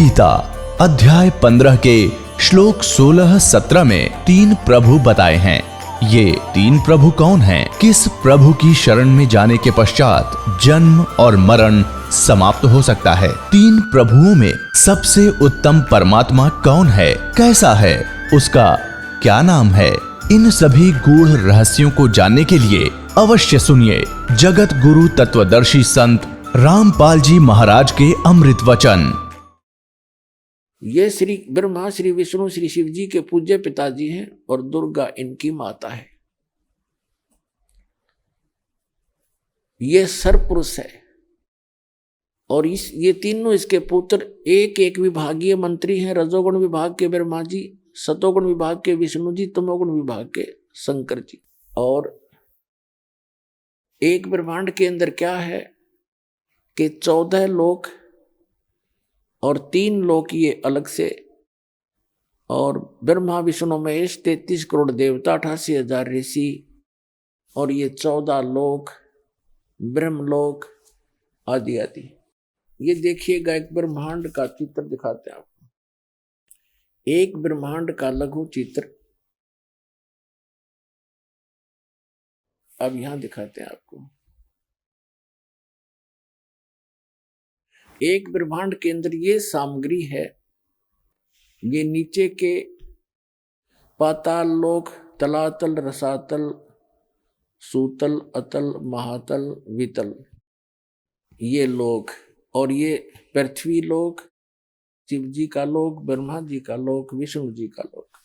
गीता अध्याय 15 के श्लोक 16-17 में 3 प्रभु बताए हैं। ये 3 प्रभु कौन हैं? किस प्रभु की शरण में जाने के पश्चात जन्म और मरण समाप्त हो सकता है? 3 प्रभुओं में सबसे उत्तम परमात्मा कौन है? कैसा है? उसका क्या नाम है? इन सभी गूढ़ रहस्यों को जानने के लिए अवश्य सुनिए जगत गुरु तत्वदर्शी संत रामपाल जी महाराज के अमृत वचन। ये श्री ब्रह्मा, श्री विष्णु, श्री शिव जी के पूज्य पिताजी हैं और दुर्गा इनकी माता है। ये सरपुरुष है और ये तीनों इसके पुत्र एक एक विभागीय मंत्री हैं। रजोगुण विभाग के ब्रह्मा जी, सतोगुण विभाग के विष्णु जी, तमोगुण विभाग के शंकर जी। और एक ब्रह्मांड के अंदर क्या है कि 14 लोक और 3 लोक ये अलग से, और ब्रह्मा विष्णु महेश 33 करोड़ देवता, 88,000 ऋषि, और ये 14 लोक, ब्रह्मलोक आदि आदि। ये देखिएगा, एक ब्रह्मांड का चित्र दिखाते हैं आपको, एक ब्रह्मांड का लघु चित्र अब यहां दिखाते हैं आपको। एक ब्रह्मांड के अंदर ये सामग्री है। ये नीचे के पाताल लोक, तलातल, रसातल, सूतल, अतल, महातल, वितल, ये लोक, और ये पृथ्वी लोक, शिव जी का लोक, ब्रह्मा जी का लोक, विष्णु जी का लोक,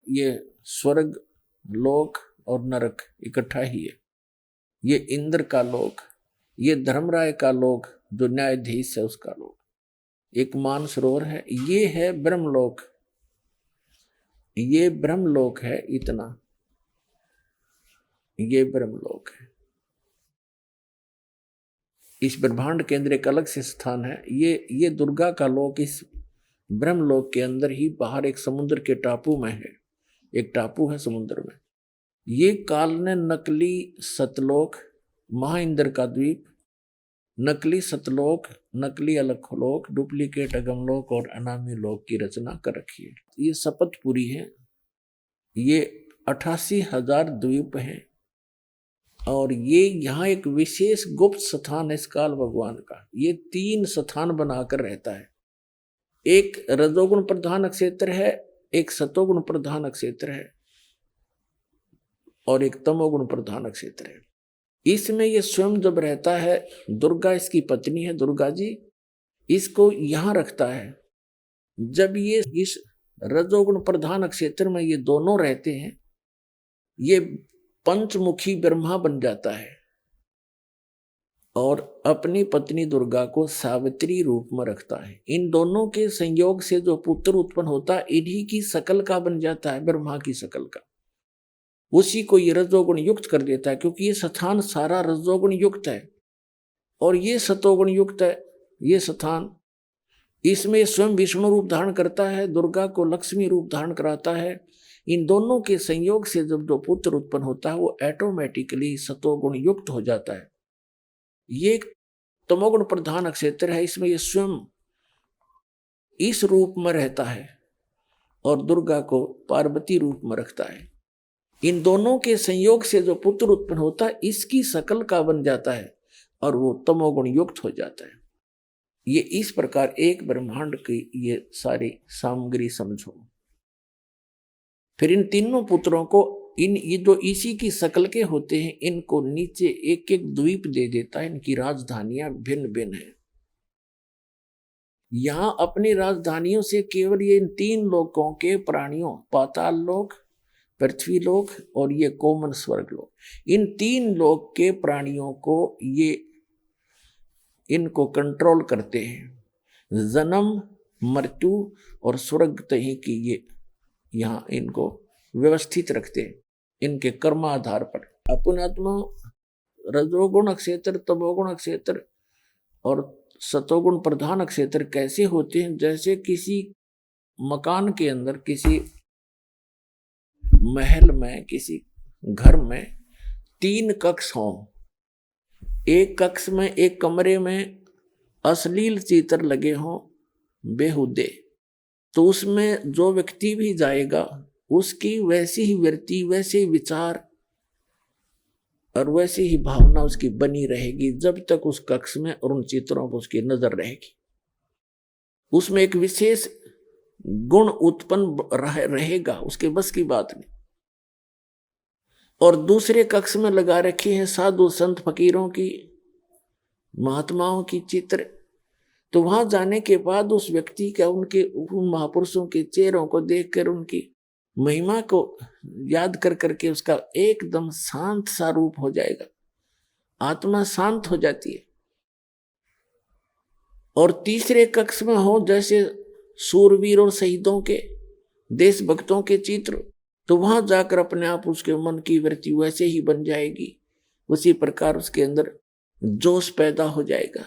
ये स्वर्ग लोक और नरक इकट्ठा ही है। ये इंद्र का लोक, ये धर्मराय का लोक जो न्यायाधीश है उसका लोक, एक मानसरोवर है। ये है ब्रह्मलोक, ये ब्रह्मलोक है, इतना ये ब्रह्मलोक है। इस ब्रह्मांड के अंदर एक अलग से स्थान है। ये दुर्गा का लोक इस ब्रह्मलोक के अंदर ही बाहर एक समुद्र के टापू में है। एक टापू है समुद्र में। ये काल ने नकली सतलोक, महाइंद्र का द्वीप, नकली सतलोक, नकली अलखलोक, डुप्लीकेट अगमलोक और अनामी लोक की रचना कर रखी है। ये शपथपुरी है। ये 88,000 द्वीप हैं और ये यहाँ एक विशेष गुप्त स्थान है इस काल भगवान का। ये 3 स्थान बनाकर रहता है। एक रजोगुण प्रधान क्षेत्र है, एक सतोगुण प्रधान क्षेत्र है और एक तमोगुण प्रधान क्षेत्र है। इसमें ये स्वयं जब रहता है, दुर्गा इसकी पत्नी है, दुर्गा जी इसको यहां रखता है। जब ये इस रजोगुण प्रधान क्षेत्र में ये दोनों रहते हैं, ये पंचमुखी ब्रह्मा बन जाता है और अपनी पत्नी दुर्गा को सावित्री रूप में रखता है। इन दोनों के संयोग से जो पुत्र उत्पन्न होता है, इन्हीं की शकल का बन जाता है, ब्रह्मा की शकल का। उसी को ये रजोगुण युक्त कर देता है, क्योंकि ये स्थान सारा रजोगुण युक्त है और ये सतोगुण युक्त है। ये स्थान, इसमें स्वयं विष्णु रूप धारण करता है, दुर्गा को लक्ष्मी रूप धारण कराता है। इन दोनों के संयोग से जब जो पुत्र उत्पन्न होता है वो ऑटोमेटिकली सतोगुण युक्त हो जाता है। ये तमोगुण प्रधान क्षेत्र है। इसमें ये स्वयं इस रूप में रहता है और दुर्गा को पार्वती रूप में रखता है। इन दोनों के संयोग से जो पुत्र उत्पन्न होता है, इसकी शकल का बन जाता है और वो तमोगुण युक्त हो जाता है। ये इस प्रकार एक ब्रह्मांड की ये सारी सामग्री समझो। फिर इन तीनों पुत्रों को ये जो इसी की शकल के होते हैं, इनको नीचे एक एक द्वीप दे देता है। इनकी राजधानियां भिन्न भिन्न है। यहां अपनी राजधानियों से केवल ये इन 3 लोकों के प्राणियों, पाताल लोक, पृथ्वी लोक और ये कोमन स्वर्ग लोक, इन 3 लोक के प्राणियों को ये इनको कंट्रोल करते हैं। जन्म, मृत्यु और स्वर्ग तही की ये यहाँ इनको व्यवस्थित रखते हैं इनके कर्माधार पर। अपनात्मा रजोगुण क्षेत्र, तमोगुण क्षेत्र और सतोगुण प्रधान क्षेत्र कैसे होते हैं? जैसे किसी मकान के अंदर, किसी महल में, किसी घर में 3 कक्ष हों। एक कक्ष में, एक कमरे में अश्लील चित्र लगे हों बेहुदे। तो उसमें जो व्यक्ति भी जाएगा उसकी वैसी ही वृत्ति, वैसे ही विचार और वैसी ही भावना उसकी बनी रहेगी जब तक उस कक्ष में और उन चित्रों पर उसकी नजर रहेगी। उसमें एक विशेष गुण उत्पन्न रहेगा, उसके बस की बात नहीं। और दूसरे कक्ष में लगा रखी है साधु संत फकीरों की, महात्माओं की चित्र। तो वहां जाने के बाद उस व्यक्ति का, उनके उन महापुरुषों के चेहरों को देखकर, उनकी महिमा को याद कर करके उसका एकदम शांत सा रूप हो जाएगा, आत्मा शांत हो जाती है। और तीसरे कक्ष में हो जैसे सूरवीर और शहीदों के, देशभक्तों के चित्र, तो वहां जाकर अपने आप उसके मन की वृत्ति वैसे ही बन जाएगी, उसी प्रकार उसके अंदर जोश पैदा हो जाएगा।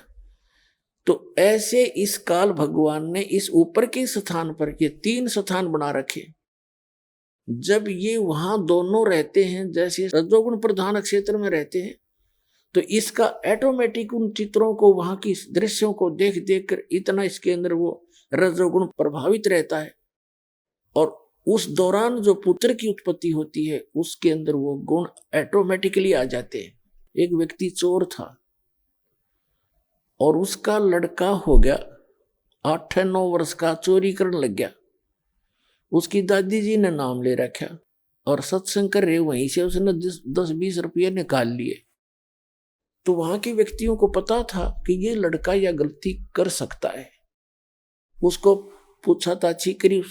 तो ऐसे इस काल भगवान ने इस ऊपर के स्थान पर ये 3 स्थान बना रखे। जब ये वहां दोनों रहते हैं, जैसे रजोगुण प्रधान क्षेत्र में रहते हैं, तो इसका ऑटोमेटिक उन चित्रों को, वहां की दृश्यों को देख देख कर इतना इसके अंदर वो रजोगुण प्रभावित रहता है। और उस दौरान जो पुत्र की उत्पत्ति होती है उसके अंदर वो गुण ऑटोमेटिकली आ जाते हैं। एक व्यक्ति चोर था और उसका लड़का हो गया 8-9 वर्ष का, चोरी करने लग गया। उसकी दादी जी ने नाम ले रखा और सत्संग कर रहे, वहीं से उसने 10-20 रुपये निकाल लिए। तो वहां के व्यक्तियों को पता था कि ये लड़का यह गलती कर सकता है। उसको पूछा था छिकरी,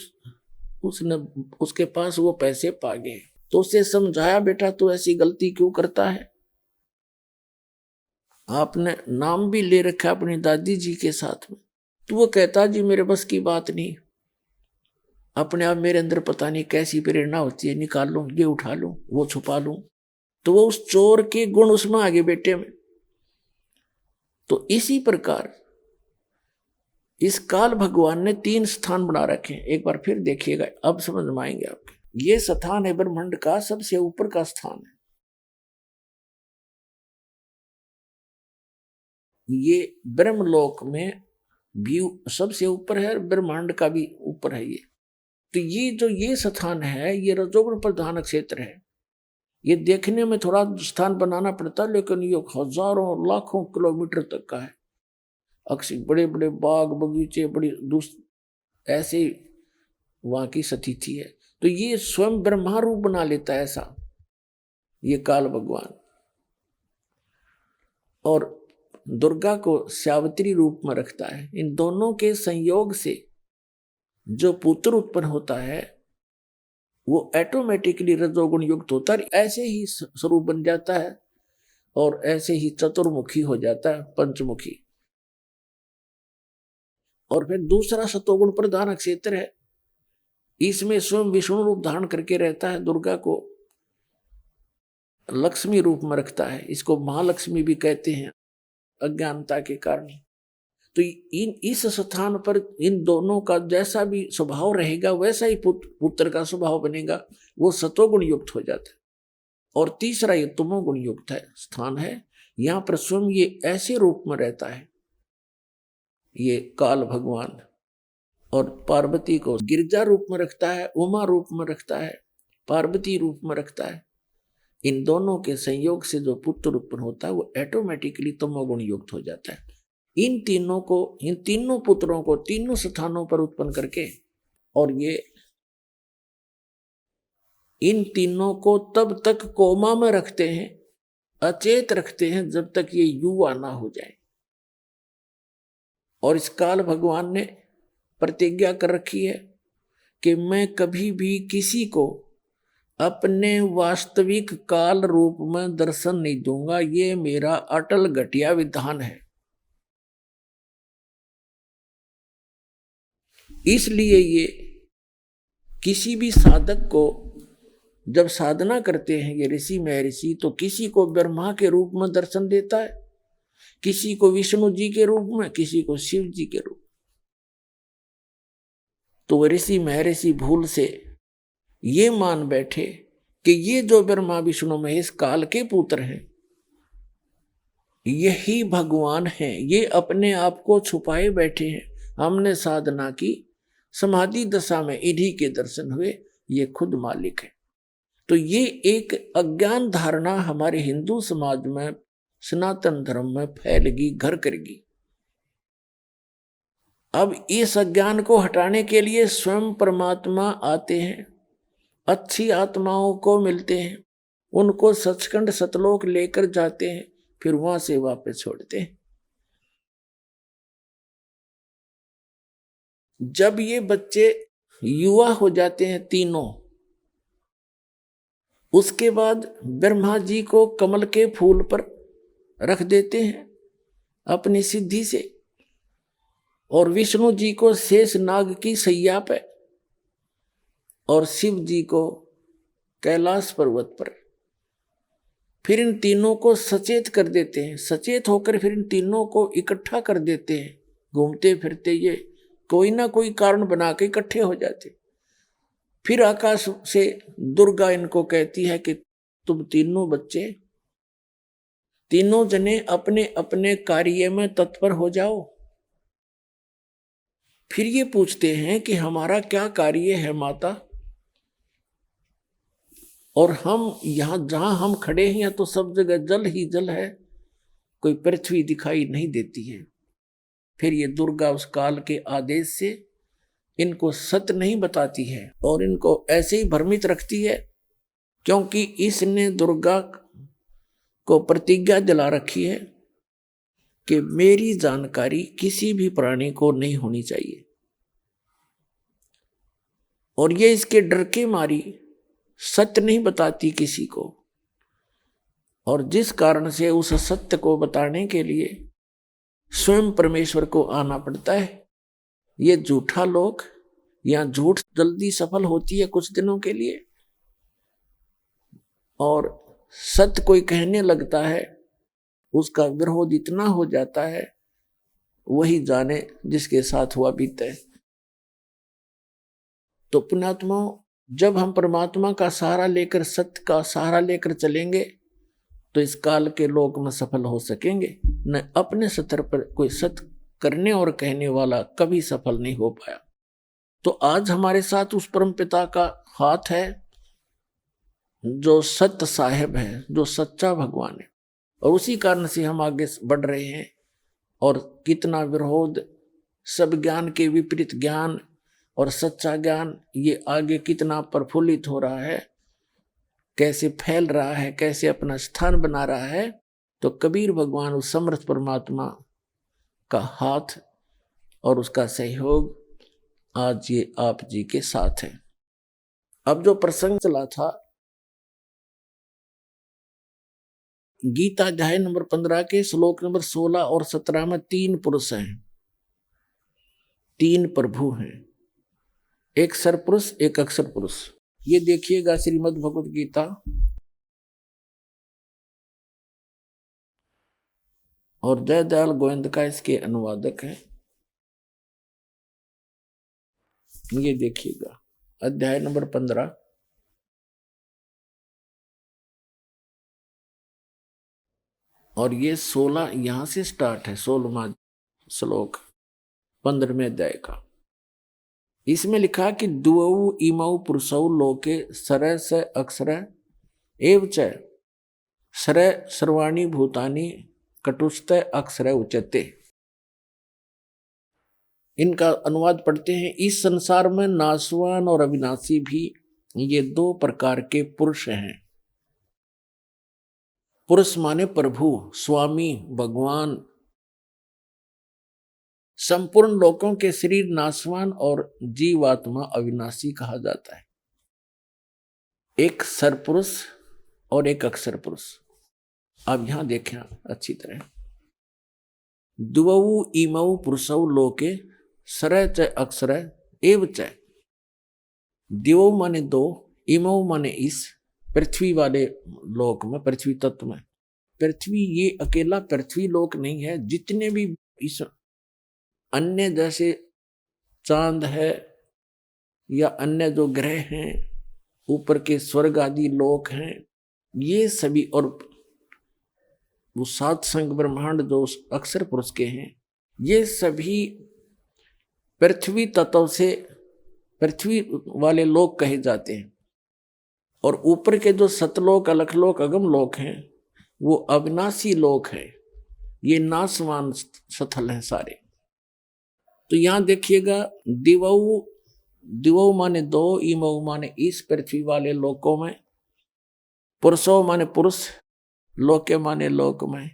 उसने उसके पास वो पैसे पा गए। तो उसे समझाया, बेटा तू ऐसी गलती क्यों करता है, आपने नाम भी ले रखा अपनी दादी जी के साथ में। तो वो कहता जी मेरे बस की बात नहीं, अपने आप मेरे अंदर पता नहीं कैसी प्रेरणा होती है, निकाल लूं, ये उठा लूं, वो छुपा लूं। तो वो उस चोर के गुण उसमें आगे बेटे में। तो इसी प्रकार इस काल भगवान ने 3 स्थान बना रखे हैं। एक बार फिर देखिएगा, अब समझ में आएंगे आपके। ये स्थान है ब्रह्मांड का सबसे ऊपर का स्थान है। ये ब्रह्मलोक में भी सबसे ऊपर है और ब्रह्मांड का भी ऊपर है ये। तो ये स्थान है, ये रजोगुण प्रधान क्षेत्र है। ये देखने में थोड़ा स्थान बनाना पड़ता, लेकिन ये हजारों लाखों किलोमीटर तक का है। अक्सर बड़े बड़े बाग बगीचे, बड़ी ऐसे वहां की स्थिति है। तो ये स्वयं ब्रह्मा रूप बना लेता है ऐसा ये काल भगवान, और दुर्गा को सावित्री रूप में रखता है। इन दोनों के संयोग से जो पुत्र उत्पन्न होता है वो ऑटोमेटिकली रजोगुण युक्त होता है, ऐसे ही स्वरूप बन जाता है और ऐसे ही चतुर्मुखी हो जाता है, पंचमुखी। और फिर दूसरा सतोगुण प्रधान क्षेत्र है, इसमें स्वयं विष्णु रूप धारण करके रहता है, दुर्गा को लक्ष्मी रूप में रखता है। इसको महालक्ष्मी भी कहते हैं अज्ञानता के कारण। तो इस स्थान पर इन दोनों का जैसा भी स्वभाव रहेगा वैसा ही पुत्र का स्वभाव बनेगा, वो सतोगुण युक्त हो जाता है। और तीसरा ये तमोगुण युक्त है स्थान है, यहाँ पर स्वयं ये ऐसे रूप में रहता है ये काल भगवान, और पार्वती को गिरजा रूप में रखता है, उमा रूप में रखता है, पार्वती रूप में रखता है। इन दोनों के संयोग से जो पुत्र उत्पन्न होता है वो ऑटोमेटिकली तमोगुण युक्त हो जाता है। इन तीनों पुत्रों को तीनों स्थानों पर उत्पन्न करके, और ये इन तीनों को तब तक कोमा में रखते हैं, अचेत रखते हैं, जब तक ये युवा ना हो जाए। और इस काल भगवान ने प्रतिज्ञा कर रखी है कि मैं कभी भी किसी को अपने वास्तविक काल रूप में दर्शन नहीं दूंगा, ये मेरा अटल घटिया विधान है। इसलिए ये किसी भी साधक को जब साधना करते हैं ये ऋषि महर्षि, तो किसी को ब्रह्मा के रूप में दर्शन देता है, किसी को विष्णु जी के रूप में, किसी को शिव जी के रूप। तो ऋषि महर्षि भूल से ये मान बैठे कि ये जो ब्रह्मा विष्णु महेश काल के पुत्र हैं यही भगवान हैं, ये अपने आप को छुपाए बैठे हैं, हमने साधना की, समाधि दशा में इन्हीं के दर्शन हुए, ये खुद मालिक है। तो ये एक अज्ञान धारणा हमारे हिंदू समाज में, सनातन धर्म में फैलेगी, घर करेगी। अब इस अज्ञान को हटाने के लिए स्वयं परमात्मा आते हैं, अच्छी आत्माओं को मिलते हैं, उनको सचखंड सतलोक लेकर जाते हैं, फिर वहां से वापस छोड़ते हैं। जब ये बच्चे युवा हो जाते हैं तीनों, उसके बाद ब्रह्मा जी को कमल के फूल पर रख देते हैं अपनी सिद्धि से, और विष्णु जी को शेष नाग की सैया पे, और शिव जी को कैलाश पर्वत पर। फिर इन तीनों को सचेत कर देते हैं, सचेत होकर फिर इन तीनों को इकट्ठा कर देते हैं। घूमते फिरते ये कोई ना कोई कारण बना के इकट्ठे हो जाते। फिर आकाश से दुर्गा इनको कहती है कि तुम तीनों बच्चे, तीनों जने अपने अपने कार्य में तत्पर हो जाओ। फिर ये पूछते हैं कि हमारा क्या कार्य है माता, और हम यहां जहां हम खड़े हैं तो सब जगह जल ही जल है, कोई पृथ्वी दिखाई नहीं देती है। फिर ये दुर्गा उस काल के आदेश से इनको सत्य नहीं बताती है और इनको ऐसे ही भ्रमित रखती है, क्योंकि इसने दुर्गा को प्रतिज्ञा दिला रखी है कि मेरी जानकारी किसी भी प्राणी को नहीं होनी चाहिए। और ये इसके डर के मारी सत्य नहीं बताती किसी को, और जिस कारण से उस सत्य को बताने के लिए स्वयं परमेश्वर को आना पड़ता है। ये झूठा लोग, या झूठ जल्दी सफल होती है कुछ दिनों के लिए, और सत्य कोई कहने लगता है, उसका विरोध इतना हो जाता है, वही जाने जिसके साथ हुआ बीता है। तो पुण्यात्माओं, जब हम परमात्मा का सहारा लेकर, सत्य का सहारा लेकर चलेंगे, तो इस काल के लोक में सफल हो सकेंगे। न अपने स्तर पर कोई सत्य करने और कहने वाला कभी सफल नहीं हो पाया। तो आज हमारे साथ उस परम पिता का हाथ है, जो सत्य साहेब है, जो सच्चा भगवान है, और उसी कारण से हम आगे बढ़ रहे हैं। और कितना विरोध, सब ज्ञान के विपरीत ज्ञान और सच्चा ज्ञान, ये आगे कितना प्रफुल्लित हो रहा है, कैसे फैल रहा है, कैसे अपना स्थान बना रहा है। तो कबीर भगवान उस समर्थ परमात्मा का हाथ और उसका सहयोग आज ये आप जी के साथ है। अब जो प्रसंग चला था, गीता अध्याय नंबर 15 के श्लोक नंबर 16 और 17 में 3 पुरुष हैं, 3 प्रभु हैं, एक सरपुरुष, एक अक्षर पुरुष। ये देखिएगा श्रीमद् भगवद गीता और जयदयाल गोविंद का इसके अनुवादक है। ये देखिएगा अध्याय नंबर 15 और ये 16 यहां से स्टार्ट है, 16वां श्लोक 15वें अध्याय का। इसमें लिखा कि द्वौ इमौ पुरुषौ लोके सरय स अक्षर एव च सरय सर्वाणि भूतानि कटुस्थ अक्षर उच्यते। इनका अनुवाद पढ़ते हैं। इस संसार में नाशवान और अविनाशी भी ये 2 प्रकार के पुरुष हैं। पुरुष माने प्रभु, स्वामी, भगवान। संपूर्ण लोकों के शरीर नाशवान और जीवात्मा अविनाशी कहा जाता है। एक सरपुरुष और एक अक्षर पुरुष। अब यहां देखें अच्छी तरह, द्वौ इमौ पुरुषौ लोके सरय च अक्षर एव च। द्वौ माने 2, इमौ माने इस पृथ्वी वाले लोक में, पृथ्वी तत्व में। पृथ्वी ये अकेला पृथ्वी लोक नहीं है, जितने भी इस अन्य जैसे चांद है या अन्य जो ग्रह हैं, ऊपर के स्वर्ग आदि लोक हैं, ये सभी, और वो 7 संग ब्रह्मांड जो अक्षर पुरुष के हैं, ये सभी पृथ्वी तत्व से पृथ्वी वाले लोक कहे जाते हैं, और ऊपर के जो सतलोक, अलखलोक, अगम लोक हैं वो अविनाशी लोक है, ये नाशवान स्थल है सारे। तो यहां देखिएगा, दिवऊ, दिवऊ माने दो, इमऊ माने इस पृथ्वी वाले लोकों में, पुरुषो माने पुरुष, लोके माने लोक में,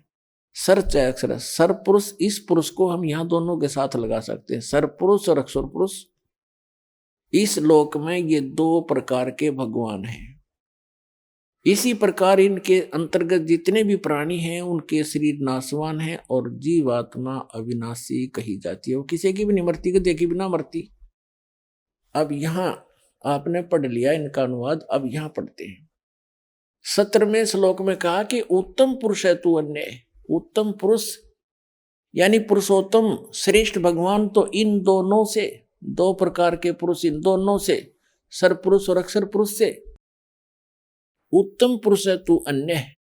सर च अक्षर, सर पुरुष, इस पुरुष को हम यहां दोनों के साथ लगा सकते हैं, सर पुरुष और अक्षर पुरुष। इस लोक में ये दो प्रकार के भगवान हैं। इसी प्रकार इनके अंतर्गत जितने भी प्राणी हैं उनके शरीर नाशवान है और जीवात्मा अविनाशी कही जाती है, वो किसी की भी नहीं मरती, देखी भी ना मरती। अब यहां आपने पढ़ लिया इनका अनुवाद, अब यहां पढ़ते हैं। 17वें श्लोक में कहा कि उत्तम पुरुष है तू अन्य। उत्तम पुरुष यानी पुरुषोत्तम श्रेष्ठ भगवान तो इन दोनों से, दो प्रकार के पुरुष इन दोनों से, सर पुरुष और अक्षर पुरुष से उत्तम पुरुष है तू अन्य है।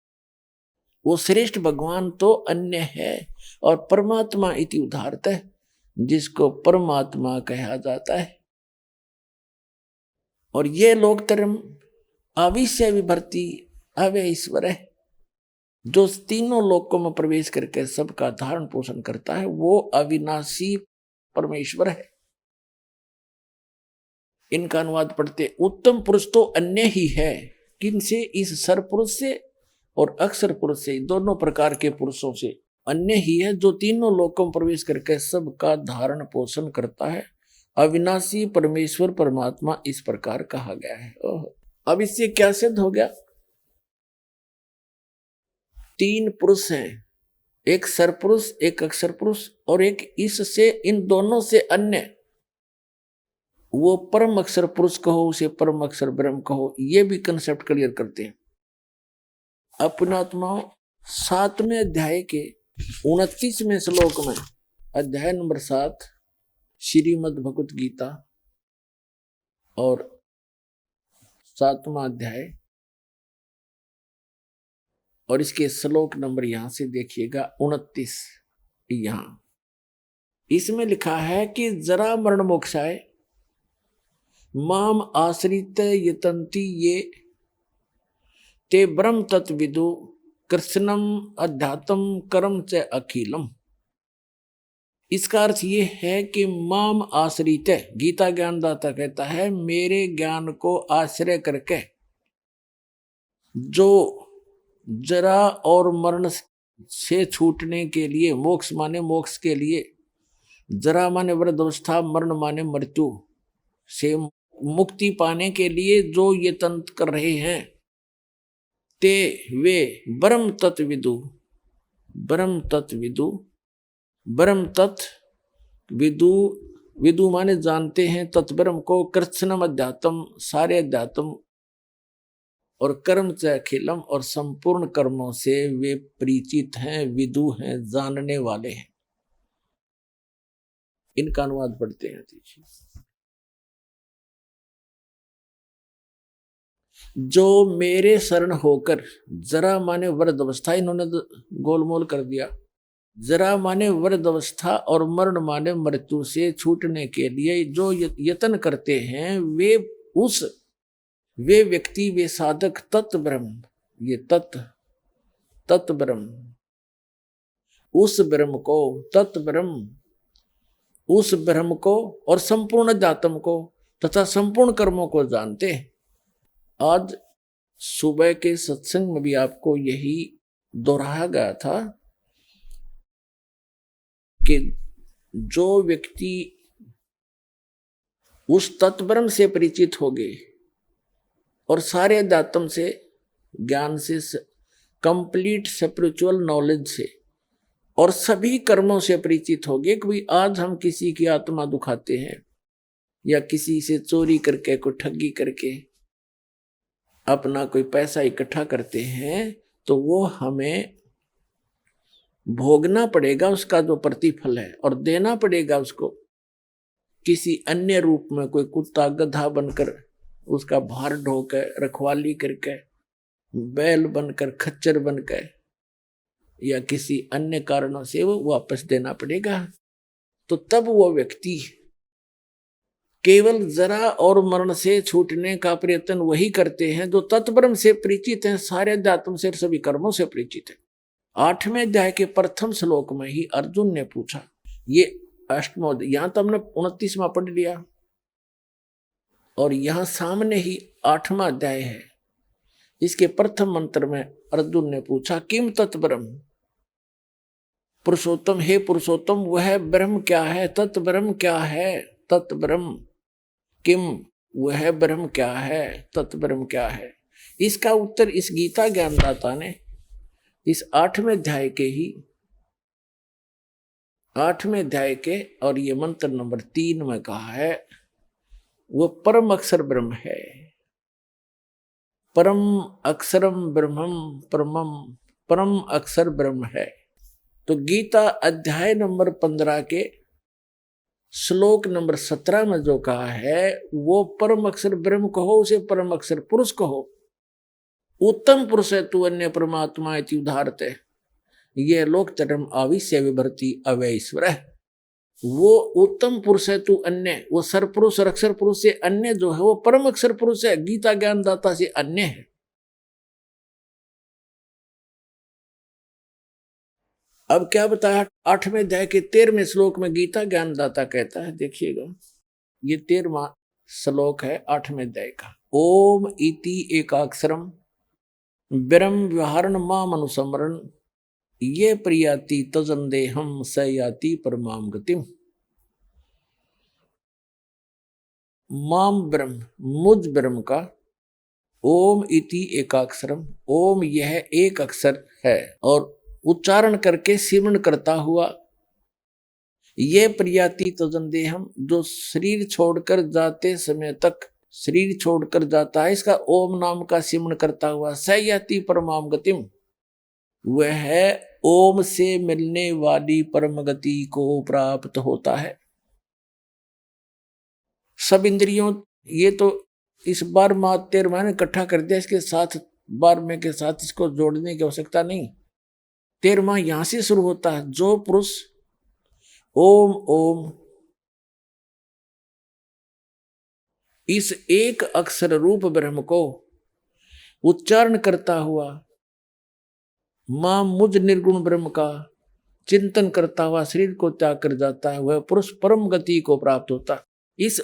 वो श्रेष्ठ भगवान तो अन्य है, और परमात्मा इति उदाहरत है, जिसको परमात्मा कहा जाता है। और ये लोक धर्म अविश्य विभर्ति अव्यय ईश्वर है, जो तीनों लोकों में प्रवेश करके सबका धारण पोषण करता है, वो अविनाशी परमेश्वर है। इनका अनुवाद पढ़ते, उत्तम पुरुष तो अन्य ही है, किनसे? इस सर पुरुष से और अक्षर पुरुष से, दोनों प्रकार के पुरुषों से अन्य ही है, जो तीनों लोकों में प्रवेश करके सबका धारण पोषण करता है। अविनाशी परमेश्वर परमात्मा इस प्रकार कहा गया है। अब इससे क्या सिद्ध हो गया? तीन पुरुष हैं, एक सर पुरुष, एक अक्षर पुरुष और एक इससे, इन दोनों से अन्य, वो परम अक्षर पुरुष कहो, उसे परम अक्षर ब्रह्म कहो, ये भी कंसेप्ट क्लियर करते हैं। अपनात्मा 7वें अध्याय के 29वें श्लोक में, अध्याय नंबर 7 श्रीमद् भगवत गीता और 7वां अध्याय, और इसके श्लोक नंबर यहां से देखिएगा 29। यहां इसमें लिखा है कि जरा मरण मोक्षाय माम आश्रित यतन्ति ये ते ब्रह्म तत्विदु कृष्णम अध्यात्म कर्म च अखिलम। इसका अर्थ ये है कि माम आश्रित, गीता ज्ञानदाता कहता है, मेरे ज्ञान को आश्रय करके जो जरा और मरण से छूटने के लिए, मोक्ष माने मोक्ष के लिए, जरा माने वृद्धावस्था, मरण माने मृत्यु से मुक्ति पाने के लिए जो ये तंत्र कर रहे हैं, ते वे ब्रह्म तत्विदु, ब्रह्म तत्विदु, ब्रह्म तत्व विदु, विदु माने जानते हैं तत्ब्रह्म को, कृष्णम अध्यात्म सारे अध्यात्म, और कर्म च अखिलम और संपूर्ण कर्मों से वे परिचित हैं, विदु हैं, जानने वाले हैं। इनका अनुवाद पढ़ते हैं। जो मेरे शरण होकर, जरा माने वृद्ध अवस्था, इन्होंने गोलमोल कर दिया, जरा माने वृद्ध अवस्था और मरण माने मृत्यु से छूटने के लिए जो यत्न करते हैं, वे व्यक्ति, वे साधक तत्व ब्रह्म, ये तत्व ब्रह्म, उस ब्रह्म को, तत्व ब्रह्म, उस ब्रह्म को और संपूर्ण अध्यात्म को तथा संपूर्ण कर्मों को जानते हैं। आज सुबह के सत्संग में भी आपको यही दोहराया गया था कि जो व्यक्ति उस तत्व ब्रह्म से परिचित हो गए और सारे अध्यात्म से, ज्ञान से, कंप्लीट स्पिरिचुअल नॉलेज से और सभी कर्मों से परिचित हो गए कि भाई आज हम किसी की आत्मा दुखाते हैं या किसी से चोरी करके, कोई ठगी करके अपना कोई पैसा इकट्ठा करते हैं, तो वो हमें भोगना पड़ेगा उसका जो प्रतिफल है, और देना पड़ेगा उसको किसी अन्य रूप में, कोई कुत्ता गधा बनकर उसका भार ढोकर, रखवाली करके, बैल बनकर, खच्चर बनकर, या किसी अन्य कारणों से वो वापस देना पड़ेगा। तो तब वो व्यक्ति केवल जरा और मरण से छूटने का प्रयत्न वही करते हैं जो तत्ब्रह्म से परिचित हैं, सारे अध्यात्म से, सभी कर्मों से परिचित है। 8वें अध्याय के प्रथम श्लोक में ही अर्जुन ने पूछा, ये अष्टमो, यहां तो हमने 29वां पढ़ लिया और यहां सामने ही 8वां अध्याय है। इसके प्रथम मंत्र में अर्जुन ने पूछा, किम तत्ब्रह्म, पुरुषोत्तम, हे पुरुषोत्तम वह ब्रह्म क्या है, तत्ब्रह्म क्या है, तत्ब्रह्म किम, वह ब्रह्म क्या है, तत्ब्रह्म क्या है। इसका उत्तर इस गीता ज्ञानदाता ने इस 8वें अध्याय के ही 8वें अध्याय के और ये मंत्र नंबर 3 में कहा है, वो परम अक्षर ब्रह्म है। परम अक्षरम ब्रह्मम परमम, परम अक्षर ब्रह्म है। तो गीता अध्याय नंबर 15 के श्लोक नंबर 17 में जो कहा है, वो परम अक्षर ब्रह्म कहो, उसे परम अक्षर पुरुष कहो। उत्तम पुरुष है तू अन्य परमात्मा इति उदाहरते, ये लोक चरम आविश्य विभर्ति अवैश्वर है। वो उत्तम पुरुष है तू अन्य, वो सरपुरुष और अक्षर पुरुष से अन्य जो है वो परम अक्षर पुरुष है, गीता ज्ञानदाता से अन्य है। अब क्या बताया 8वें अध्याय के 13वें श्लोक में गीता ज्ञानदाता कहता है, देखिएगा ये 13वां श्लोक है 8वें अध्याय का। ओम इति एकाक्षरम ब्रह्म व्यवहारण माम अनुसमरण, ये प्रियाति तजंदेहम स याति परमाम गतिम। माम ब्रह्म, मुझ ब्रह्म का, ओम इति एकाक्षरम, ओम यह एक अक्षर है और उच्चारण करके सिमरण करता हुआ, ये प्रियाति तजंदेहम, जो शरीर छोड़कर जाते समय तक शरीर छोड़कर जाता है, इसका ओम नाम का सिमरण करता हुआ, स याति परमाम गतिम, वह है ओम से मिलने वाली परम गति को प्राप्त होता है। सब इंद्रियों, ये तो इस 12वां 13वां ने इकट्ठा कर दिया, इसके साथ 12वें के साथ इसको जोड़ने की आवश्यकता नहीं। 13वां यहां से शुरू होता है, जो पुरुष ओम ओम इस एक अक्षर रूप ब्रह्म को उच्चारण करता हुआ, मां मुझ निर्गुण ब्रह्म का चिंतन करता हुआ शरीर को त्याग कर जाता है, वह पुरुष परम गति को प्राप्त होता। इस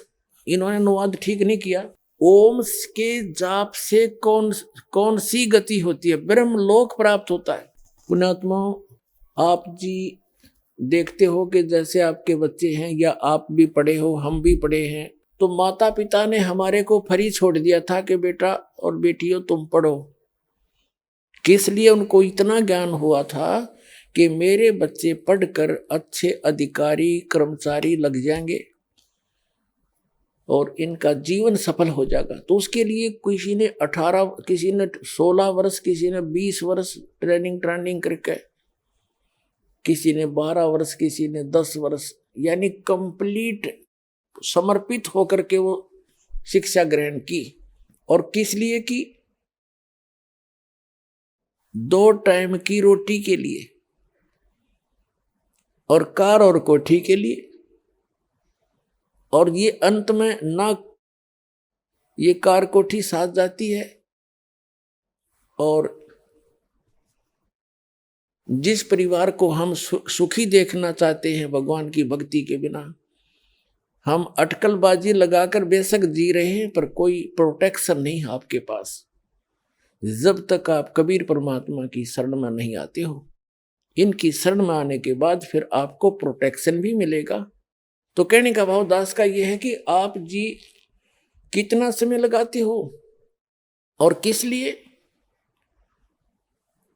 इन्होंने अनुवाद ठीक नहीं किया। ओम के जाप से कौन सी गति होती है, ब्रह्म लोक प्राप्त होता है। पुण्यात्मा, आप जी देखते हो कि जैसे आपके बच्चे हैं या आप भी पढ़े हो, हम भी पढ़े हैं, तो माता पिता ने हमारे को फ्री छोड़ दिया था कि बेटा और बेटियों तुम पढ़ो। किस लिए? उनको इतना ज्ञान हुआ था कि मेरे बच्चे पढ़कर अच्छे अधिकारी कर्मचारी लग जाएंगे और इनका जीवन सफल हो जाएगा। तो उसके लिए किसी ने 18, किसी ने 16 वर्ष, किसी ने 20 वर्ष ट्रेनिंग करके, किसी ने 12 वर्ष, किसी ने 10 वर्ष, यानी कंप्लीट समर्पित होकर के वो शिक्षा ग्रहण की। और किस लिए की? 2 टाइम की रोटी के लिए और कार और कोठी के लिए। और ये अंत में ना ये कार कोठी साथ जाती है, और जिस परिवार को हम सुखी देखना चाहते हैं भगवान की भक्ति के बिना, हम अटकलबाजी लगाकर बेशक जी रहे हैं पर कोई प्रोटेक्शन नहीं है आपके पास, जब तक आप कबीर परमात्मा की शरण में नहीं आते हो। इनकी शरण में आने के बाद फिर आपको प्रोटेक्शन भी मिलेगा। तो कहने का भाव दास का यह है कि आप जी कितना समय लगाते हो और किस लिए?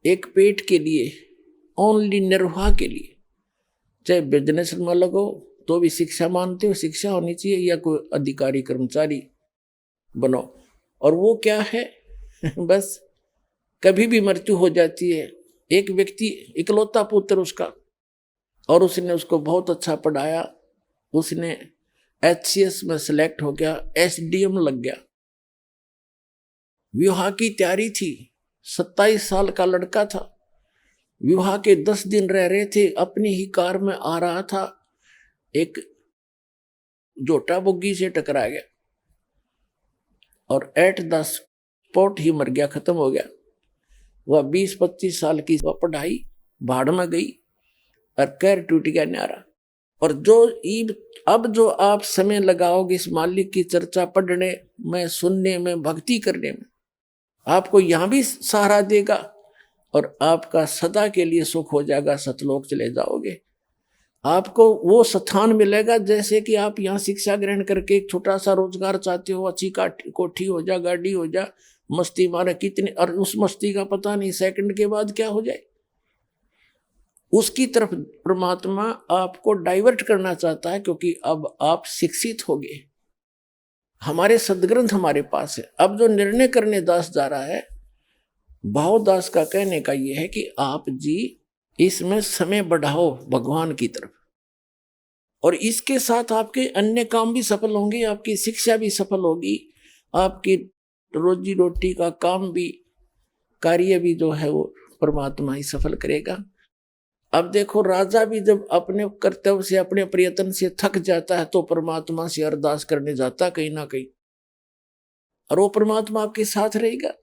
एक पेट के लिए, ओनली निर्वाह के लिए। चाहे बिजनेस में लगो तो भी शिक्षा मानते हो, शिक्षा होनी चाहिए, या कोई अधिकारी कर्मचारी बनो। और वो क्या है बस कभी भी मृत्यु हो जाती है। एक व्यक्ति इकलौता पुत्र उसका, और उसने उसको बहुत अच्छा पढ़ाया, उसने HCS में सिलेक्ट हो गया, SDM लग गया, विवाह की तैयारी थी, 27 साल का लड़का था, विवाह के 10 दिन रह रहे थे, अपनी ही कार में आ रहा था, एक झोटा बुग्गी से टकरा गया और एट द स्पॉट ही मर गया, खत्म हो गया। वह 20-25 साल की वह पढ़ाई भाड़ में गई और कैर टूट गया न्यारा। और अब जो आप समय लगाओगे इस मालिक की चर्चा पढ़ने में, सुनने में, भक्ति करने में, आपको यहां भी सहारा देगा और आपका सदा के लिए सुख हो जाएगा, सतलोक चले जाओगे। आपको वो स्थान मिलेगा जैसे कि आप यहाँ शिक्षा ग्रहण करके एक छोटा सा रोजगार चाहते हो, अच्छी कोठी हो जा, गाड़ी हो जा, मस्ती मारे कितनी, और उस मस्ती का पता नहीं सेकंड के बाद क्या हो जाए। उसकी तरफ परमात्मा आपको डाइवर्ट करना चाहता है, क्योंकि अब आप शिक्षित हो गए। हमारे सदग्रंथ हमारे पास है। अब जो निर्णय करने दास जा रहा है, भावदास का कहने का यह है कि आप जी इसमें समय बढ़ाओ भगवान की तरफ, और इसके साथ आपके अन्य काम भी सफल होंगे, आपकी शिक्षा भी सफल होगी, आपकी रोजी रोटी का काम भी, कार्य भी जो है वो परमात्मा ही सफल करेगा। अब देखो, राजा भी जब अपने कर्तव्य से, अपने प्रयत्न से थक जाता है तो परमात्मा से अरदास करने जाता कहीं ना कहीं, और वो परमात्मा आपके साथ रहेगा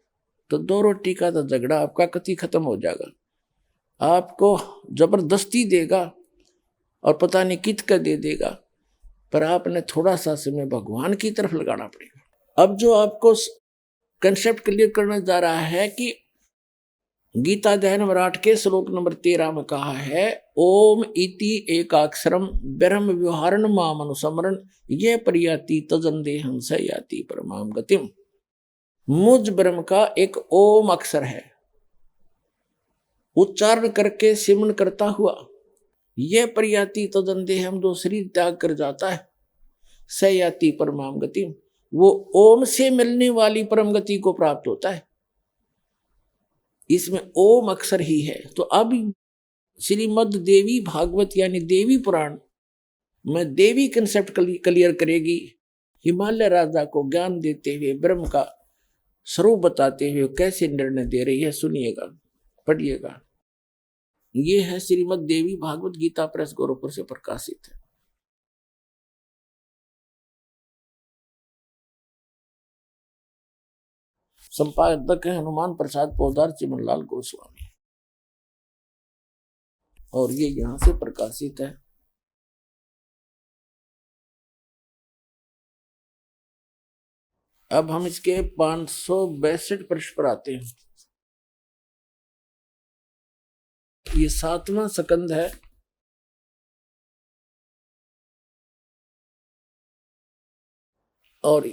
तो 2 रोटी का तो झगड़ा आपका कति खत्म हो जाएगा। आपको जबरदस्ती देगा और पता नहीं कित का दे देगा, पर आपने थोड़ा सा समय भगवान की तरफ लगाना पड़ेगा। अब जो आपको कंसेप्ट क्लियर करना जा रहा है कि गीता अध्याय नंबर 8 के श्लोक नंबर 13 में कहा है, ओम इति एकाक्षरम ब्रह्म व्यवहारण माम अनुसमरण ये परियाति तजंदे हंस याति परमाम गतिम। मुझ ब्रह्म का एक ओम अक्षर है, उच्चारण करके सिमरन करता हुआ यह परियाति तजंदे हम जो शरीर त्याग कर जाता है, सयाति परमाम गतिम, वो ओम से मिलने वाली परम गति को प्राप्त होता है। इसमें ओम अक्षर ही है। तो अब श्रीमद् देवी भागवत यानी देवी पुराण में देवी कंसेप्ट क्लियर करेगी, हिमालय राजा को ज्ञान देते हुए, ब्रह्म का स्वरूप बताते हुए कैसे निर्णय दे रही है। सुनिएगा, पढ़िएगा। ये है श्रीमद् देवी भागवत, गीता प्रेस गोरखपुर से प्रकाशित है। संपादक है हनुमान प्रसाद पोदार चिमनलाल गोस्वामी, और ये यहां से प्रकाशित है। अब हम इसके 562 पृष्ठ पर आते हैं। ये 7वां स्कंद है, और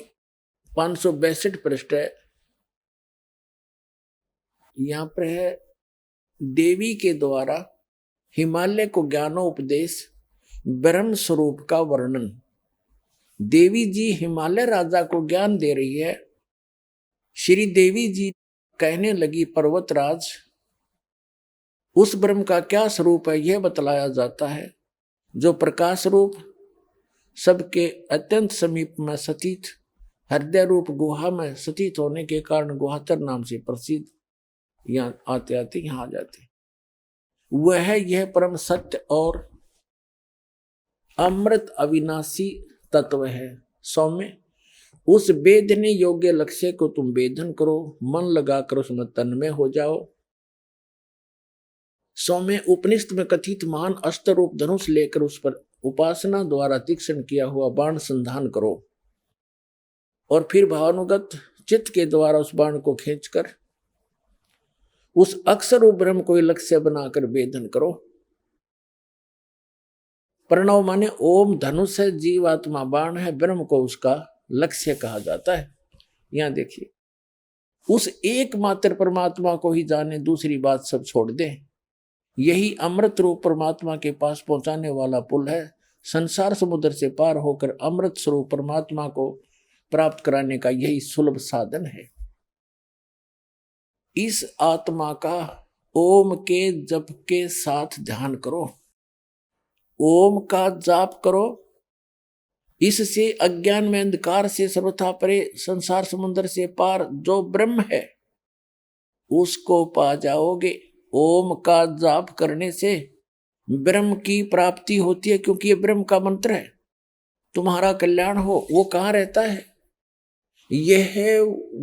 562 पृष्ठ है। यहां पर है देवी के द्वारा हिमालय को ज्ञानोपदेश, ब्रह्म स्वरूप का वर्णन। देवी जी हिमालय राजा को ज्ञान दे रही है। श्री देवी जी कहने लगी, पर्वतराज, उस ब्रह्म का क्या स्वरूप है यह बतलाया जाता है, जो प्रकाश रूप, सबके अत्यंत समीप में स्थित, हृदय रूप गुहा में स्थित होने के कारण गुहातर नाम से प्रसिद्ध। यहाँ आते आते यहाँ आ जाते, वह यह परम सत्य और अमृत अविनाशी तत्व है। सौम्य, उस वेदने योग्य लक्ष्य को तुम वेदन करो, मन लगाकर उसमें तन्मय हो जाओ। सौम्य, उपनिषद में कथित महान अस्त्र रूप धनुष लेकर उस पर उपासना द्वारा तीक्ष्ण किया हुआ बाण संधान करो, और फिर भावानुगत चित्त के द्वारा उस बाण को खींचकर उस अक्षर रूप ब्रह्म को लक्ष्य बनाकर वेदन करो। प्रणव माने ओम धनुष है, जीवात्मा बाण है, ब्रह्म को उसका लक्ष्य कहा जाता है। यहां देखिए, उस एकमात्र परमात्मा को ही जाने, दूसरी बात सब छोड़ दें। यही अमृत रूप परमात्मा के पास पहुंचाने वाला पुल है। संसार समुद्र से पार होकर अमृत स्वरूप परमात्मा को प्राप्त कराने का यही सुलभ साधन है। इस आत्मा का ओम के जप के साथ ध्यान करो, ओम का जाप करो। इससे अज्ञान में अंधकार से सर्वथा परे, संसार समुद्र से पार जो ब्रह्म है उसको पा जाओगे। ओम का जाप करने से ब्रह्म की प्राप्ति होती है, क्योंकि ये ब्रह्म का मंत्र है। तुम्हारा कल्याण हो, वो कहाँ रहता है? यह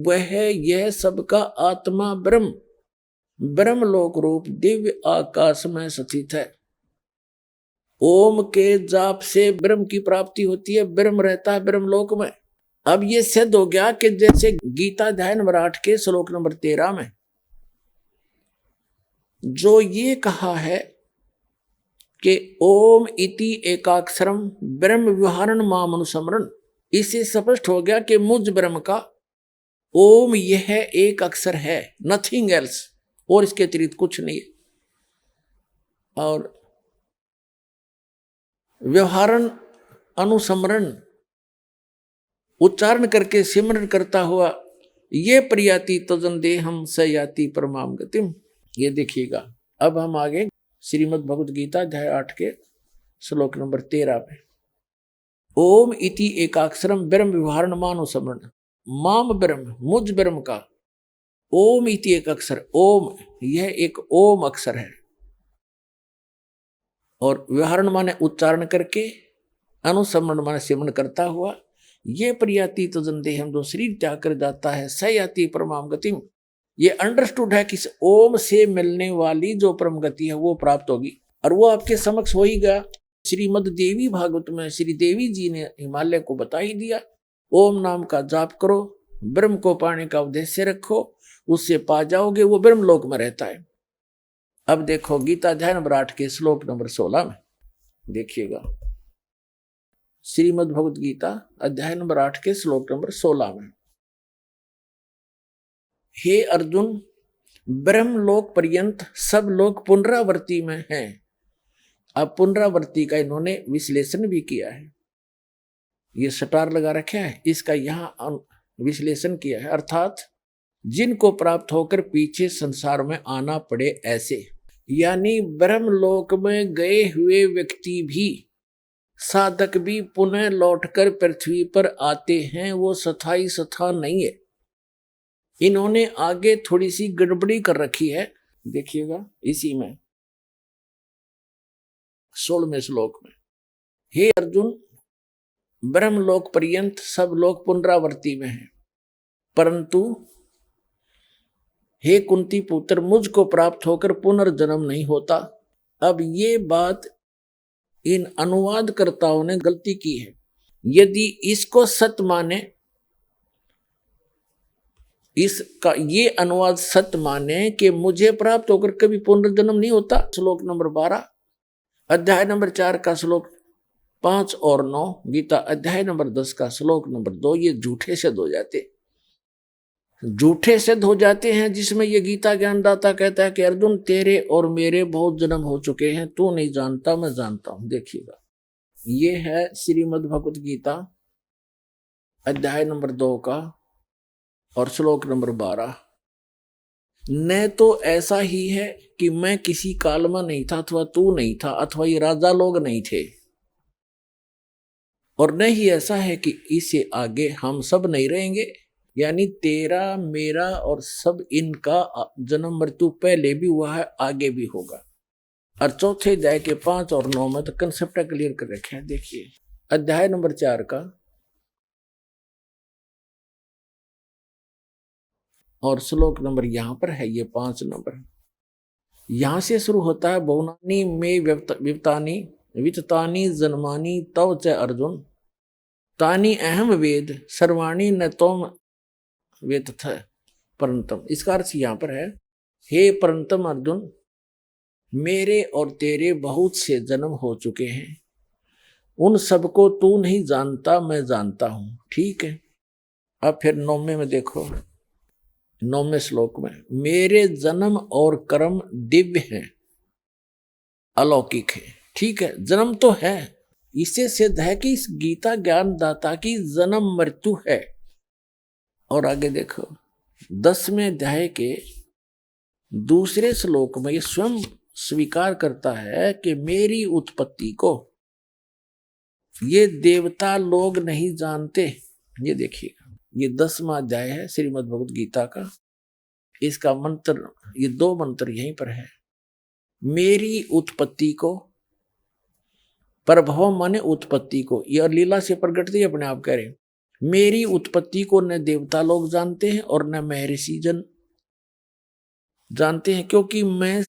वह यह सबका आत्मा ब्रह्म, ब्रह्म लोक रूप दिव्य आकाश में स्थित है। ओम के जाप से ब्रह्म की प्राप्ति होती है, ब्रह्म रहता है ब्रह्म लोक में। अब ये सिद्ध हो गया कि जैसे गीता अध्याय नंबर 8 के श्लोक नंबर 13 में जो ये कहा है कि ओम इति एकाक्षरम ब्रह्म व्यवहारण माम अनुस्मरण, इससे स्पष्ट हो गया कि मुझ ब्रह्म का ओम यह एक अक्षर है, नथिंग एल्स, और इसके अतिरिक्त कुछ नहीं है। और व्यवहारण अनुस्मरण उच्चारण करके सिमरण करता हुआ ये प्रयाति तजन दे हम सयाति परमाम गतिम। ये देखिएगा, अब हम आगे श्रीमद् भगवद गीता अध्याय 8 के श्लोक नंबर 13 पे ओम इति एकाक्षरम ब्रह्म व्यवहारण मानुस्मरण, माम ब्रह्म मुझ ब्रह्म का ओम इति एक अक्षर, ओम यह एक ओम अक्षर है, और व्यवहारण माने उच्चारण करके, अनुस्मरण माने सिमरण करता हुआ, ये प्रयाति तो जंदे हम जो शरीर त्याग कर जाता है सयाति परमाम गतिम। ये अंडरस्टूड है कि ओम से मिलने वाली जो परम गति है वो प्राप्त होगी, और वो आपके समक्ष हो ही गया। श्रीमद देवी भागवत में श्री देवी जी ने हिमालय को बता ही दिया, ओम नाम का जाप करो, ब्रह्म को पाने का उद्देश्य रखो, उससे पा जाओगे, वो ब्रह्म लोक में रहता है। अब देखो गीता अध्याय नंबर 8 के श्लोक नंबर 16 में देखिएगा, श्रीमद् भगवद गीता अध्याय नंबर 8 के श्लोक नंबर 16 में, हे अर्जुन ब्रह्म लोक पर्यंत सब लोग पुनरावृत्ति में हैं। अब पुनरावृत्ति का इन्होंने विश्लेषण भी किया है, ये स्टार लगा रखा है, इसका यहाँ विश्लेषण किया है, अर्थात जिनको प्राप्त होकर पीछे संसार में आना पड़े ऐसे, यानी ब्रह्म लोक में गए हुए व्यक्ति भी, साधक भी पुनः लौटकर पृथ्वी पर आते हैं, वो स्थायी स्थान नहीं है। इन्होंने आगे थोड़ी सी गड़बड़ी कर रखी है, देखिएगा इसी में 16वें श्लोक में, हे अर्जुन ब्रह्मलोक पर्यंत सब लोग पुनरावृत्ति में हैं, परंतु हे कुंती पुत्र मुझको प्राप्त होकर पुनर्जन्म नहीं होता। अब ये बात इन अनुवादकर्ताओं ने गलती की है। यदि इसको सत्य माने, इसका ये अनुवाद सत्य माने कि मुझे प्राप्त होकर कभी पुनर्जन्म नहीं होता, श्लोक नंबर 12 अध्याय नंबर 4 का श्लोक 5 और 9, गीता अध्याय नंबर 10 का श्लोक नंबर 2, ये झूठे सिद्ध हो जाते, झूठे सिद्ध हो जाते हैं, जिसमें ये गीता ज्ञानदाता कहता है कि अर्जुन तेरे और मेरे बहुत जन्म हो चुके हैं, तू नहीं जानता मैं जानता हूं। देखिएगा ये है श्रीमद् भगवद गीता अध्याय नंबर 2 का और श्लोक नंबर 12। न तो ऐसा ही है कि मैं किसी काल में नहीं था, अथवा तू नहीं था, अथवा ये राजा लोग नहीं थे, और न ही ऐसा है कि इससे आगे हम सब नहीं रहेंगे, यानी तेरा मेरा और सब इनका जन्म मृत्यु पहले भी हुआ है, आगे भी होगा। और चौथे अध्याय के 5 और 9 में तो कंसेप्ट क्लियर कर रखे हैं। देखिए अध्याय नंबर 4 का और श्लोक नंबर यहां पर है, ये 5 नंबर, यहां से शुरू होता है, बहुनानी में विवतानी विततानी जन्मानी तव च अर्जुन तानी अहम वेद सर्वाणी न तोम वेद था परंतम। इसका अर्थ यहां पर है, हे परंतम अर्जुन मेरे और तेरे बहुत से जन्म हो चुके हैं, उन सबको तू नहीं जानता मैं जानता हूं। ठीक है, अब फिर 9वें में देखो, 9वें श्लोक में, मेरे जन्म और कर्म दिव्य हैं अलौकिक है। ठीक है, जन्म तो है, इससे सिद्ध है कि इस गीता ज्ञानदाता की जन्म मृत्यु है। और आगे देखो 10वें अध्याय के दूसरे श्लोक में ये स्वयं स्वीकार करता है कि मेरी उत्पत्ति को ये देवता लोग नहीं जानते। ये देखिए ये 10वां अध्याय है श्रीमद् भगवद गीता का, इसका मंत्र, ये 2 मंत्र यहीं पर है। मेरी उत्पत्ति को प्रभव माने उत्पत्ति को, यह लीला से प्रकट थी अपने आप कह रहे। मेरी उत्पत्ति को न देवता लोग जानते हैं और न महर्षि जन जानते हैं, क्योंकि मैं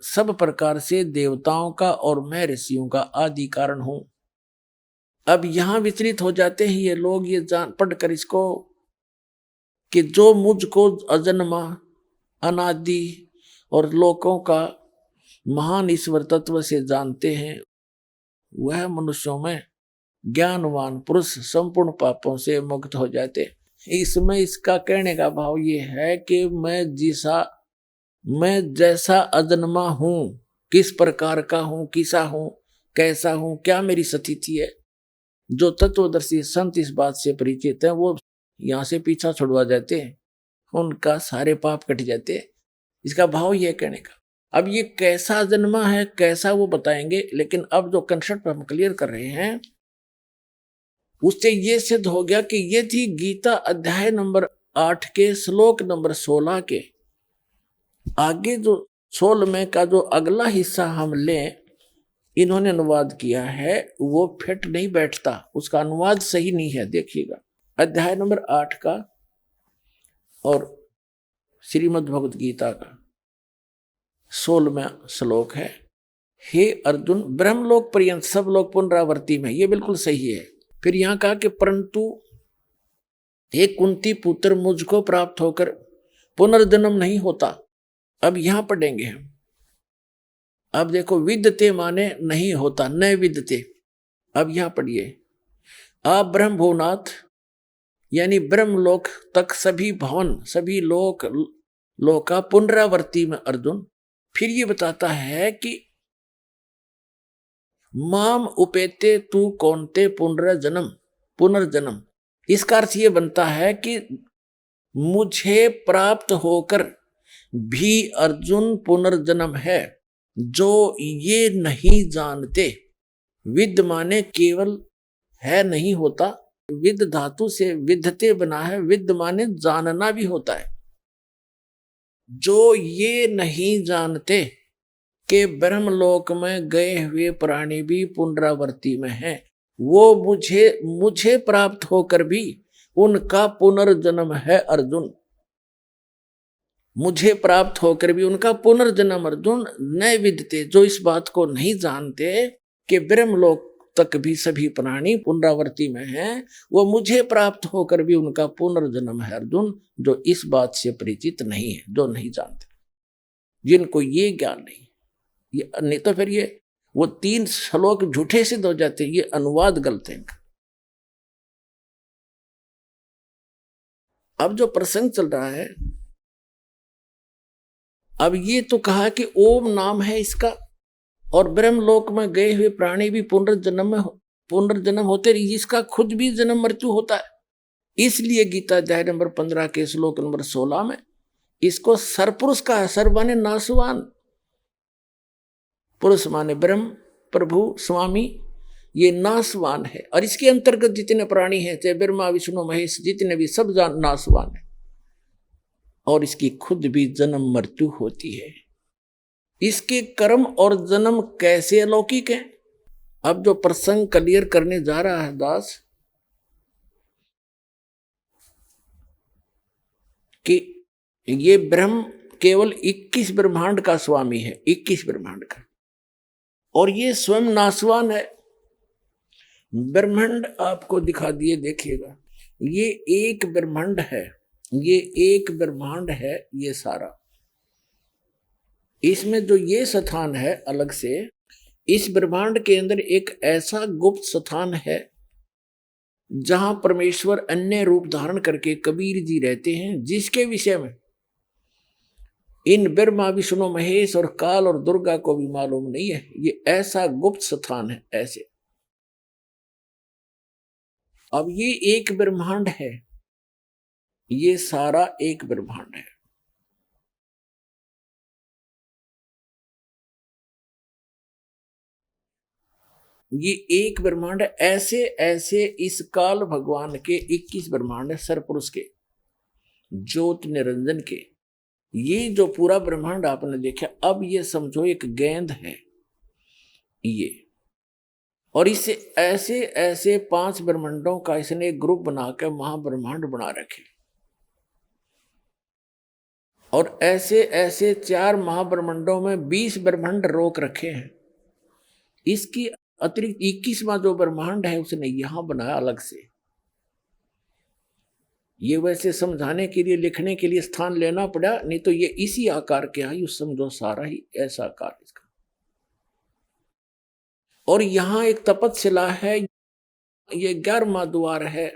सब प्रकार से देवताओं का और महर्षियों का आदि कारण हूं। अब यहां विचलित हो जाते हैं ये लोग, ये जान पढ़कर इसको कि जो मुझको अजन्मा अनादि और लोकों का महान ईश्वर तत्व से जानते हैं, वह मनुष्यों में ज्ञानवान पुरुष संपूर्ण पापों से मुक्त हो जाते। इसमें इसका कहने का भाव ये है कि मैं जैसा अजन्मा हूं, किस प्रकार का हूं, किसा हूं, कैसा हूं, क्या मेरी स्थिति है, जो तत्वदर्शी संत इस बात से परिचित है वो यहां से पीछा छुड़वा जाते हैं, उनका सारे पाप कट जाते हैं। इसका भाव यह कहने का। अब ये कैसा जन्मा है, कैसा वो बताएंगे, लेकिन अब जो कंसेप्ट हम क्लियर कर रहे हैं उससे ये सिद्ध हो गया कि ये थी गीता अध्याय नंबर 8 के श्लोक नंबर 16 के आगे जो 16 का जो अगला हिस्सा हम लें, इन्होंने अनुवाद किया है वो फिट नहीं बैठता, उसका अनुवाद सही नहीं है। देखिएगा अध्याय नंबर 8 का और श्रीमद् भगवद गीता का 16वां श्लोक है। हे अर्जुन, ब्रह्मलोक पर्यंत सब लोग पुनरावर्ती में, ये बिल्कुल सही है। फिर यहां कहा कि परंतु हे कुंती पुत्र, मुझको प्राप्त होकर पुनर्जन्म नहीं होता। अब यहां पढ़ेंगे हम। अब देखो विद्यते माने नहीं होता, न विद्यते। अब यहां पढ़िए, आप ब्रह्म भुवनाथ यानी ब्रह्मलोक तक सभी भवन सभी लोक का पुनरावर्ती में अर्जुन। फिर ये बताता है कि माम उपेते तू कौनते पुनर्जन्म। इसका अर्थ ये बनता है कि मुझे प्राप्त होकर भी अर्जुन पुनर्जन्म है, जो ये नहीं जानते। विद माने केवल है नहीं होता, विद धातु से विद्धते बना है, विद माने जानना भी होता है। जो ये नहीं जानते कि ब्रह्मलोक में गए हुए प्राणी भी पुनरावर्ती में हैं, वो मुझे प्राप्त होकर भी उनका पुनर्जन्म है अर्जुन। मुझे प्राप्त होकर भी उनका पुनर्जन्म अर्जुन न विदते, जो इस बात को नहीं जानते कि ब्रह्मलोक तक भी सभी प्राणी पुनरावर्ती में हैं, वो मुझे प्राप्त होकर भी उनका पुनर्जन्म है अर्जुन, जो इस बात से परिचित नहीं है, जो नहीं जानते, जिनको ये ज्ञान नहीं। ये नहीं तो फिर ये वो 3 श्लोक झूठे सिद्ध हो जाते, ये अनुवाद गलत है इनका। अब जो प्रसंग चल रहा है, अब ये तो कहा कि ओम नाम है इसका, और ब्रह्मलोक में गए हुए प्राणी भी पुनर्जन्म होते रही, जिसका खुद भी जन्म मृत्यु होता है। इसलिए गीता अध्याय नंबर 15 के श्लोक नंबर 16 में इसको सरपुरुष का है। सर माने नासवान, पुरुष माने ब्रह्म प्रभु स्वामी, ये नासवान है। और इसके अंतर्गत जितने प्राणी हैं, चाहे ब्रह्मा विष्णु महेश जितने भी, सब नासवान है, और इसकी खुद भी जन्म मृत्यु होती है। इसके कर्म और जन्म कैसे अलौकिक हैं। अब जो प्रसंग क्लियर करने जा रहा है दास, कि ये ब्रह्म केवल 21 ब्रह्मांड का स्वामी है, 21 ब्रह्मांड का, और ये स्वयं नासवान है। ब्रह्मांड आपको दिखा दिए, देखिएगा, ये एक ब्रह्मांड है, ये एक ब्रह्मांड है, ये सारा। इसमें जो ये स्थान है अलग से, इस ब्रह्मांड के अंदर एक ऐसा गुप्त स्थान है जहां परमेश्वर अन्य रूप धारण करके कबीर जी रहते हैं, जिसके विषय में इन ब्रह्मा विष्णु महेश और काल और दुर्गा को भी मालूम नहीं है। ये ऐसा गुप्त स्थान है ऐसे। अब ये एक ब्रह्मांड है, ये सारा एक ब्रह्मांड है। ये एक ब्रह्मांड है। ऐसे ऐसे इस काल भगवान के 21 ब्रह्मांड है, सरपुरुष के, ज्योत निरंजन के। ये जो पूरा ब्रह्मांड आपने देखा, अब ये समझो एक गेंद है, ये और इसे ऐसे ऐसे 5 ब्रह्मांडों का इसने एक ग्रुप बनाकर महाब्रह्मांड बना रखे, और ऐसे ऐसे 4 महाब्रह्मांडों में 20 ब्रह्मांड रोक रखे हैं। इसकी अतिरिक्त 21वां जो ब्रह्मांड है उसने यहां बनाया अलग से। ये वैसे समझाने के लिए, लिखने के लिए स्थान लेना पड़ा, नहीं तो ये इसी आकार के है, समझो सारा ही ऐसा आकार इसका। और यहां एक तपतशिला है, ये 11वां द्वार है,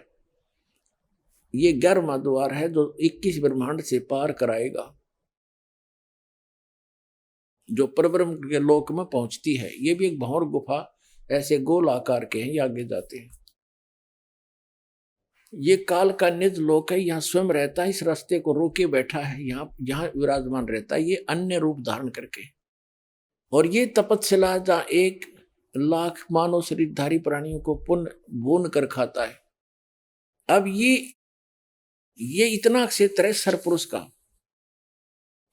ये 11वां द्वार है जो 21 ब्रह्मांड से पार कराएगा, जो परब्रह्म के लोक में पहुंचती है। ये भी एक भंवर गुफा, ऐसे गोल आकार के हैं, ये आगे जाते हैं। ये काल का निज लोक है, यहाँ स्वयं रहता है, इस रास्ते को रोके बैठा है, यहाँ विराजमान रहता है, ये अन्य रूप धारण करके। और ये तपस्या जहाँ 1,00,000 मानव शरीरधारी प्राणियों को पुण्य भून कर खाता है। अब ये इतना क्षेत्र है सरपुरुष का,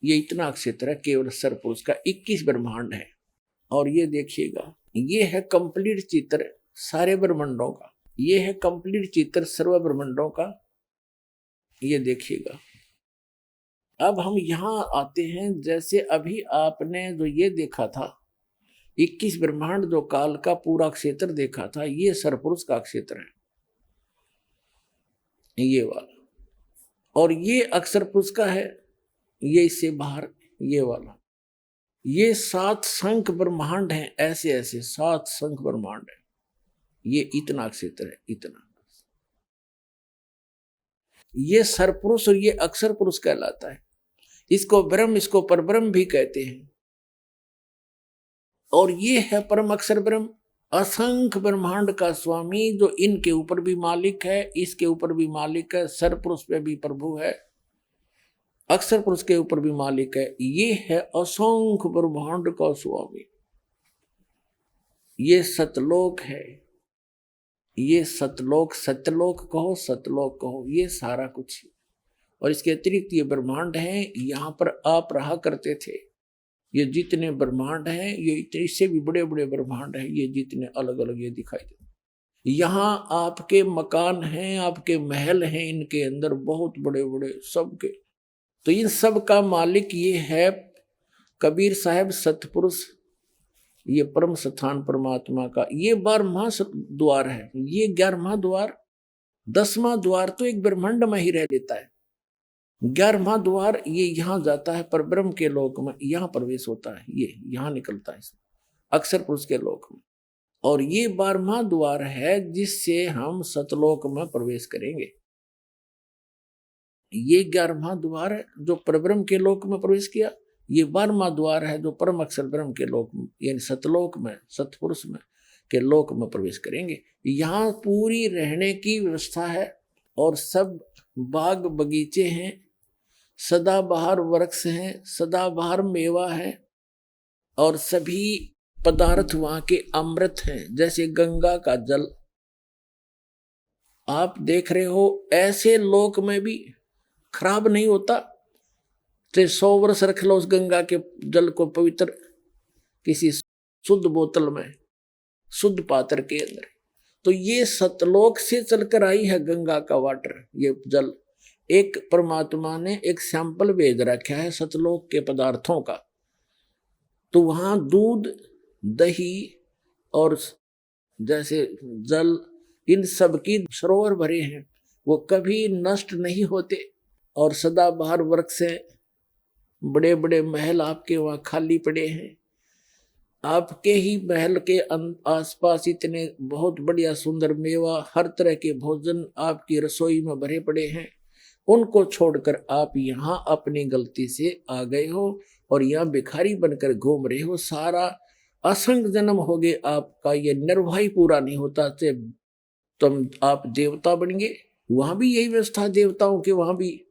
ये इतना क्षेत्र है केवल सरपुरुष का, 21 ब्रह्मांड है। और ये देखिएगा, ये है कंप्लीट चित्र सारे ब्रह्मांडों का, ये है कंप्लीट चित्र सर्व ब्रह्मांडों का, ये देखिएगा। अब हम यहां आते हैं, जैसे अभी आपने जो ये देखा था 21 ब्रह्मांड, जो काल का पूरा क्षेत्र देखा था, ये सरपुरुष का क्षेत्र है, ये वाला। और ये अक्षर पुरुष का है, ये इससे बाहर ये वाला। ये 7 शंख ब्रह्मांड हैं, ऐसे ऐसे 7 शंख ब्रह्मांड है, ये इतना क्षेत्र है, इतना। ये सरपुरुष और ये अक्षर पुरुष कहलाता है। इसको ब्रह्म, इसको परब्रह्म भी कहते हैं। और ये है परम अक्षर ब्रह्म, असंख्य ब्रह्मांड का स्वामी, जो इनके ऊपर भी मालिक है, इसके ऊपर भी मालिक है, सरपुरुष पे भी प्रभु है, अक्षर पुरुष के ऊपर भी मालिक है। ये है असंख्य ब्रह्मांड का स्वामी। ये सतलोक है, ये सतलोक, सत्यलोक कहो, सतलोक कहो, ये सारा कुछ। और इसके अतिरिक्त ये ब्रह्मांड हैं, यहाँ पर आप रहा करते थे। ये जितने ब्रह्मांड हैं, ये इससे भी बड़े बड़े ब्रह्मांड हैं, ये जितने अलग अलग ये दिखाई देते। यहाँ आपके मकान हैं, आपके महल हैं, इनके अंदर बहुत बड़े बड़े सबके। तो इन सब का मालिक ये है कबीर साहब सतपुरुष, ये परम स्थान परमात्मा का। ये 12वां द्वार है, ये 11वां द्वार, 10वां द्वार तो एक ब्रह्मांड में ही रह लेता है। 11वां द्वार ये यहाँ जाता है पर ब्रह्म के लोक में, यहाँ प्रवेश होता है, ये यहाँ निकलता है अक्षर पुरुष के लोक में। और ये 12वां द्वार है जिससे हम सतलोक में प्रवेश करेंगे। ये 11वां द्वार है जो परब्रह्म के लोक में प्रवेश किया, ये 12वां द्वार है जो परम अक्षर ब्रह्म के लोक में, यानी सतलोक में, सतपुरुष में के लोक में प्रवेश करेंगे। यहाँ पूरी रहने की व्यवस्था है, और सब बाग बगीचे हैं, सदाबहार वृक्ष हैं, सदाबहार मेवा है, और सभी पदार्थ वहां के अमृत हैं, जैसे गंगा का जल आप देख रहे हो। ऐसे लोक में भी खराब नहीं होता, तो 100 वर्ष रख लो उस गंगा के जल को पवित्र किसी शुद्ध बोतल में, शुद्ध पात्र के अंदर। तो ये सतलोक से चलकर आई है गंगा का वाटर, ये जल। एक परमात्मा ने एक सैंपल भेज रखा है सतलोक के पदार्थों का, तो वहां दूध, दही और जैसे जल, इन सब की सरोवर भरे हैं, वो कभी नष्ट नहीं होते। और सदाबहार वृक्ष से बड़े बड़े महल आपके वहां खाली पड़े हैं, आपके ही महल के आसपास इतने बहुत बढ़िया सुंदर मेवा, हर तरह के भोजन आपकी रसोई में भरे पड़े हैं। उनको छोड़कर आप यहाँ अपनी गलती से आ गए हो और यहाँ भिखारी बनकर घूम रहे हो। सारा असंख्य जन्म हो गए आपका, ये निर्वाह ही पूरा नहीं होता, से तुम आप देवता बन गए। वहां भी यही व्यवस्था देवताओं के, वहां भी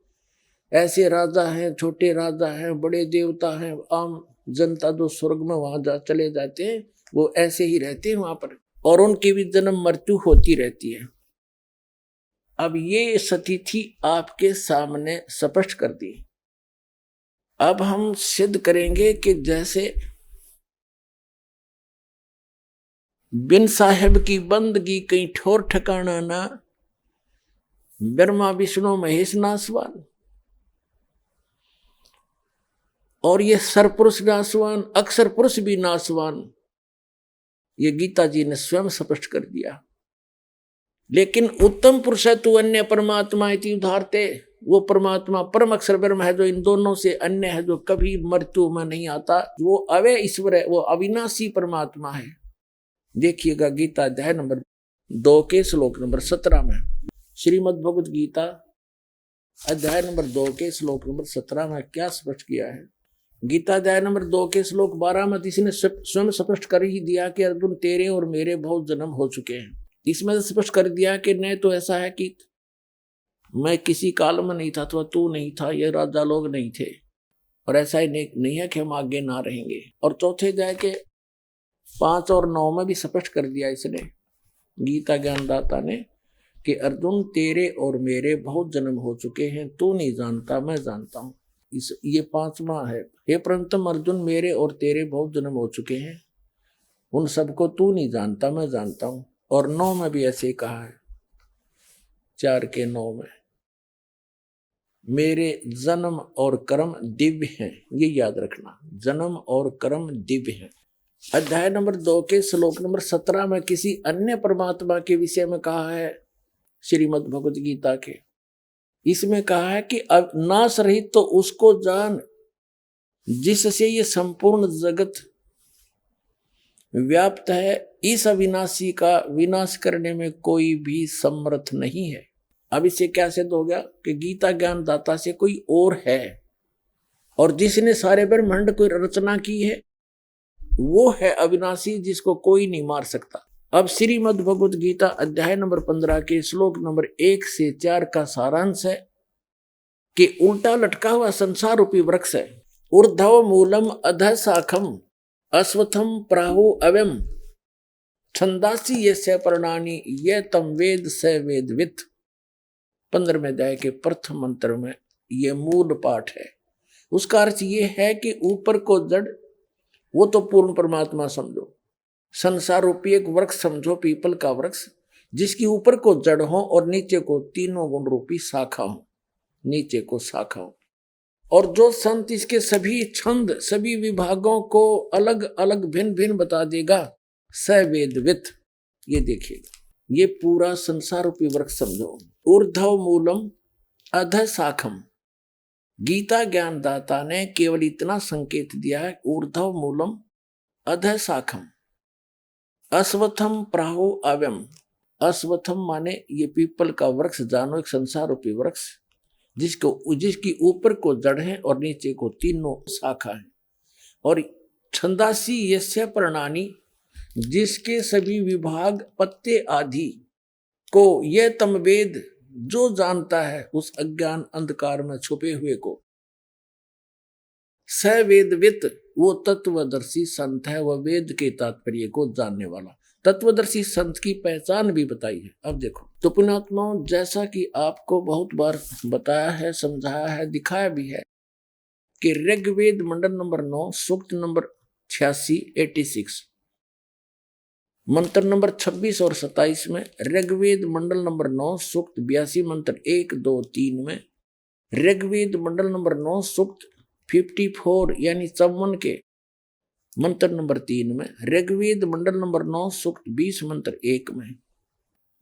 ऐसे राजा हैं, छोटे राजा हैं, बड़े देवता हैं। आम जनता जो स्वर्ग में वहां चले जाते हैं, वो ऐसे ही रहते हैं वहां पर, और उनकी भी जन्म मृत्यु होती रहती है। अब ये स्थिति आपके सामने स्पष्ट कर दी। अब हम सिद्ध करेंगे कि जैसे बिन साहेब की बंदगी कहीं ठोर ठिकाना ना, ब्रह्मा विष्णु महेश नासवान। और ये सरपुरुष नासवान, अक्षर पुरुष भी नासवान, ये गीता जी ने स्वयं स्पष्ट कर दिया। लेकिन उत्तम पुरुष है तू अन्य परमात्मा इति उदाहरते, वो परमात्मा परम अक्षर ब्रह्म है जो इन दोनों से अन्य है, जो कभी मृत्यु में नहीं आता, वो अव्यय ईश्वर है, वो अविनाशी परमात्मा है। देखिएगा गीता अध्याय नंबर 2 के श्लोक नंबर 17 में, श्रीमद् भगवत गीता अध्याय नंबर 2 के श्लोक नंबर 17 में क्या स्पष्ट किया है। गीता अध्याय नंबर 2 के श्लोक 12 में इसने स्वयं स्पष्ट कर ही दिया कि अर्जुन तेरे और मेरे बहुत जन्म हो चुके हैं। इसमें स्पष्ट कर दिया कि नहीं तो ऐसा है कि मैं किसी काल में नहीं था, तो तू नहीं था, ये राजा लोग नहीं थे, और ऐसा ही नहीं है कि हम आगे ना रहेंगे। और चौथे अध्याय के 5 और 9 में भी स्पष्ट कर दिया इसने, गीता ज्ञानदाता ने, कि अर्जुन तेरे और मेरे बहुत जन्म हो चुके हैं, तू नहीं जानता मैं जानता हूँ। ये 5वां है, हे परंतम अर्जुन मेरे और तेरे बहुत जन्म हो चुके हैं, उन सबको तू नहीं जानता मैं जानता हूँ। और 9 में भी ऐसे ही कहा है, 4 के 9 में, मेरे जन्म और कर्म दिव्य हैं, ये याद रखना, जन्म और कर्म दिव्य हैं। अध्याय नंबर 2 के श्लोक नंबर 17 में किसी अन्य परमात्मा के विषय में कहा है, श्रीमद् भगवत गीता के, इसमें कहा है कि अब नाश रहित तो उसको जान जिससे ये संपूर्ण जगत व्याप्त है, इस अविनाशी का विनाश करने में कोई भी समर्थ नहीं है। अब इससे क्या सिद्ध हो गया कि गीता ज्ञानदाता से कोई और है, और जिसने सारे ब्रह्मांड को रचना की है वो है अविनाशी, जिसको कोई नहीं मार सकता। अब श्रीमद् भगवत गीता अध्याय नंबर 15 के श्लोक नंबर 1 से 4 का सारांश है कि उल्टा लटका हुआ संसार रूपी वृक्ष है, ऊर्ध्व मूलम अधः शाखम अश्वत्थम प्राहु अव्यम छंदासी यस्य पर्णानि ये तम वेद स वेदवित्। 15वें अध्याय के प्रथम मंत्र में ये मूल पाठ है। उसका अर्थ ये है कि ऊपर को जड़, वो तो पूर्ण परमात्मा समझो, संसार रूपी एक वृक्ष समझो, पीपल का वृक्ष, जिसकी ऊपर को जड़ हो और नीचे को तीनों गुण रूपी शाखा हो, नीचे को शाखा हो। और जो संत इसके सभी छंद, सभी विभागों को अलग अलग भिन्न भिन्न बता देगा, सवेदवित्। ये देखिएगा, ये पूरा संसार रूपी वृक्ष समझो। ऊर्ध्व मूलम अधः शाखम, गीता ज्ञानदाता ने केवल इतना संकेत दिया है, ऊर्ध्व मूलम अधः शाखम अश्वत्थम प्राहु अव्यम। अश्वत्थम माने ये पीपल का वृक्ष जानो, एक संसार रूपी वृक्ष जिसकी ऊपर को जड़ है और नीचे को तीनों शाखा है। और छंदासी यस्य पर्णानि, जिसके सभी विभाग पत्ते आदि को यह तम वेद, जो जानता है उस अज्ञान अंधकार में छुपे हुए को, स वेदवित्, वो तत्वदर्शी संत है, वह वेद के तात्पर्य को जानने वाला। तत्वदर्शी संत की पहचान भी बताई है। अब देखो तो पुण्यात्माओं, जैसा कि आपको बहुत बार बताया है, समझाया है, दिखाया भी है कि ऋग्वेद मंडल नंबर 9 सूक्त नंबर 86 मंत्र नंबर 26 और 27 में, ऋग्वेद मंडल नंबर 9 सूक्त 82 मंत्र 1, 2, 3 में, ऋग्वेद मंडल नंबर 9 सूक्त 54 यानी 54 के मंत्र नंबर 3 में, ऋग्वेद मंडल नंबर 9 सूक्त 20 मंत्र 1 में,